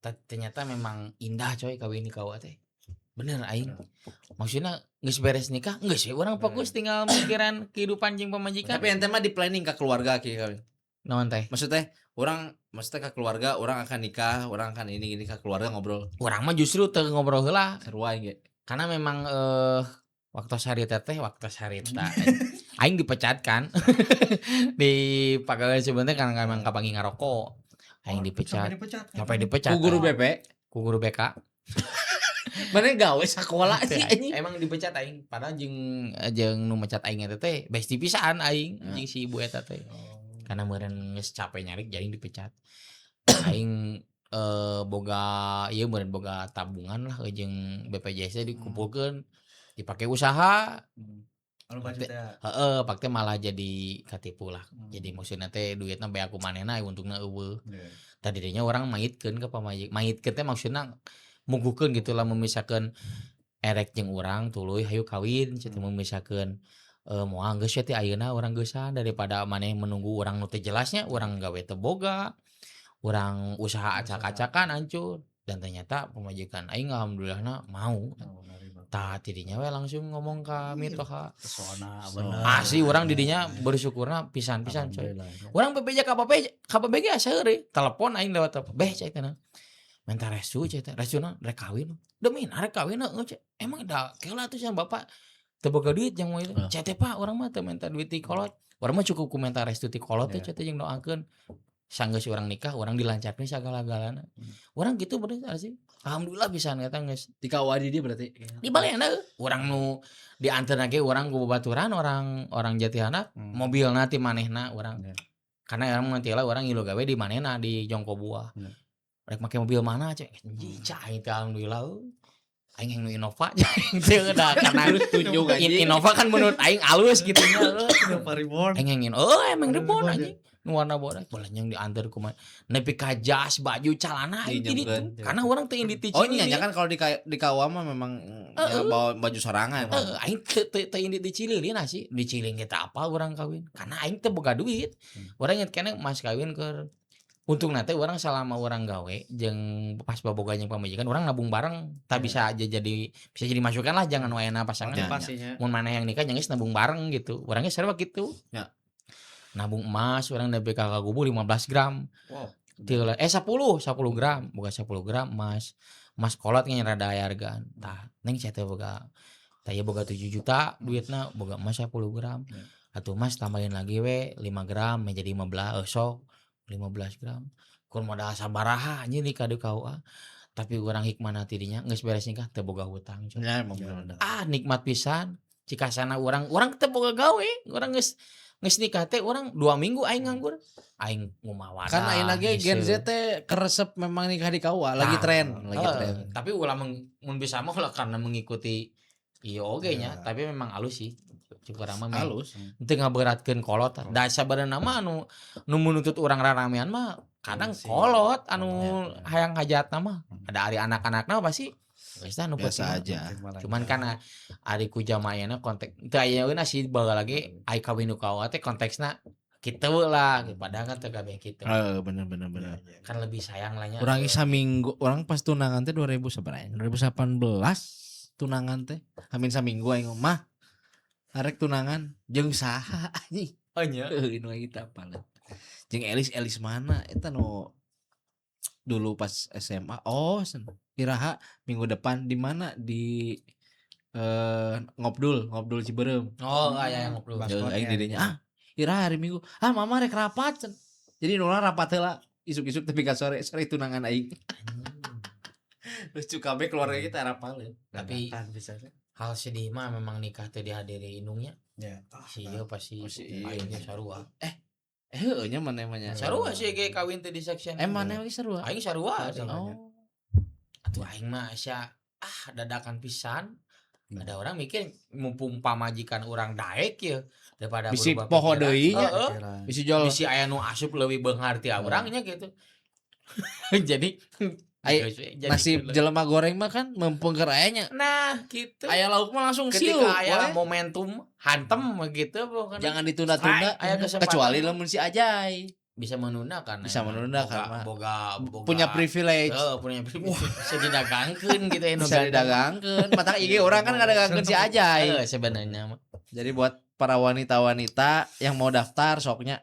Ternyata memang indah coy kawin nikau teh. Bener aing. Maksudnya geus beres nikah, geus sih urang fokus tinggal mikiran kehidupan jeung pamajikan. Tapi ente mah di planning ka keluarga ki kawin. Naon teh? Maksudnya ke keluarga, orang akan nikah, orang akan ini ke keluarga ngobrol. Urang mah justru teu ngobrol heula. Sarua ge. Karena memang waktu sarita aing dipecatkan di pegawai sebenarnya kan memang kapangi ngarokok. Aing dipecat. Sampai dipecat. Ku guru BP, ku guru BK. Mana gawe sakola sih anjing. Emang dipecat aing, padahal jeung nu mecat aing eta teh besti pisan aing jeung si ibu eta teh. Karena meureun geus capek nyarik jadi dipecat. Aing boga ieu meureun boga tabungan lah jeung BPJS teh dikumpulkeun dipake usaha. Anu baju teh. Heeh, pak teh malah jadi katipu lah. Jadi maksudna teh duitna bae aku manehna untungna eueuh. Tadi dinya orang maitkeun ka pamajik. Maitkeun teh maksudna muguhkeun gitu lah memisahkeun erek jeung urang tuluy hayu kawin cenah memisahkeun moal geus teh ayeuna urang geusan daripada maneh menunggu urang nu teu jelasnya urang gawe teu boga. Urang usaha acak-acakan hancur dan ternyata pemajikan aing alhamdulillahna mau. Tah tidinya we langsung ngomong ka Mitoha. Pesona bener. Asli urang didinya bersyukurna pisan-pisan coy. Urang PPJ ka PPG asa heureuy. Telepon aing lewat telepon. Beh cai teh minta restu cai teh. Restuna rek kawin. Demi arek kawin heuh. Emang da keula atuh cenah bapak teu boga duit jeung moal itu. Cai teh Pak urang mah teu minta duit ti kolot. Urang mah cukup ku minta restu ti kolot teh cai teh jeung doakeun. Sanggeus urang nikah urang dilancarkeun sagala-galana. Urang kitu bener sih. Alhamdulillah pisan eta geus Di KUA di dia berarti. di balena urang nu dianteurna ge urang ku babaturan orang Jatihanak mobilna ti manehna urang. Karena urang mah tiala urang ngilu gawe di manehna di Jongko Buah. Rek make mobil mana cek cai teh alhamdulillah. Aing nu Innova teu da karena tunjuk anjing. Innova kan menurut aing alus gitu nya. Innova Reborn. Aing emang Reborn anjing. Nu warna bodas bolehnya diantar ku nepi ka jas baju calana aing di ditu. Karena urang teu di Oh nya kan kalau di KUA mah memang ya bawa baju sorangan. Aing teu indi di Cililin sih. Di Ciling kita apa urang kawin. Karena aing teu boga duit. Urang inget keneh mas kawin keur untungna teh urang selama urang gawe jeung pas baboga jeung pamajikan urang nabung bareng tak bisa aja jadi masukan lah jangan wayana pasangan. Mun maneh yang nikah geus nabung bareng gitu. Urangnya sarua kitu. Ya. Nabung emas urang nepi ka kagubu 15 gram. Wow. 10 gram, boga 10 gram emas. Emas kolot nya rada aya hargaan. Tah, ning saya teh boga tah boga 7 juta duitna, boga emas 10 gram. Atuh emas tambahin lagi we 5 gram menjadi 15 sok 15 gram. Kun modal sabaraha anjing nikah di KUA. Tapi urang hikmahna tidinya geus beres nikah teu boga hutang. Ya emang bener. Nikmat pisan. Cikasana urang teu boga gawe, urang geus nikah teh urang 2 minggu aing nganggur. Aing ngumawadah. Kan ayeuna ge Gen Z teh keresep memang nikah di KUA lagi tren, Tapi ulah mun bisa mah ulah karena mengikuti ieu oge nya, tapi memang alus sih. Cukup urang mah halus. Teu ngaberatkeun kolot. Da sabenerna mah anu menuntut urang raramean mah kadang kolot anu hayang hajatna mah. Ada ari anak-anakna pasti geus anu biasa aja. Cuman kana ari ku jamaahna konteks teu aya euna sih baheula lage ai kawin nu KUA teh konteksna kitu lah padahal kan teu kabeh kitu. Bener. Kan lebih sayang lah nya. Urang saminggu, urang pas tunangan teh 2018 tunangan teh. Hamin saminggu aing mah arek tunangan jeung saha anjing. Oh nya. Nu kita apal. Jeung Elis mana eta nu dulu pas SMA. Oh, iraha minggu depan di mana di Ngobdul Ciberem. Oh, aya Ngobdul. Aing didinya iraha hari Minggu. Mama rek rapat. Jadi nula rapat heula isuk-isuk tapi ka sore tunangan aing. Lucu kabeh keluarga kita rapal ya. Tapi hal sedih mah memang nikah teh dihadiri indungnya. Ya. Sieu pasti aingnya sarua. Heueuh nya maneh-maneh. Sarua sih ge kawin teh di section. Maneh lagi sarua. Aing sarua. Oh. Atuh aing mah sia dadakan pisan. Ada orang mikir mumpung pamajikan orang daek ya daripada bisi poho deui nya. Bisi jol. Bisi aya nu asup leuwih beunghar ti urangnya gitu. Jadi nasib jelema goreng mah kan mempengker aya nya. Nah, gitu. Aya lauk mah langsung siu. Ketika aya momentum hantem gitu pokoknya. Jangan ditunda-tunda kecuali lamun si Ajay. Bisa menunda karena boga punya privilege. Punya privilege. Bisa didagangkeun gitu ya. Bisa didagangkeun. Mata IG orang kan ngadagangkeun si Ajay. Sebenarnya mah. Jadi buat para wanita-wanita yang mau daftar soknya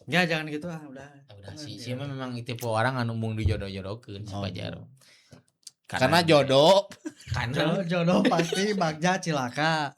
ya jangan gitu udah sih memang tipe orang anu mung dijodoh-jodohkeun sepajar. Karena jodoh jodoh pasti bagja cilaka.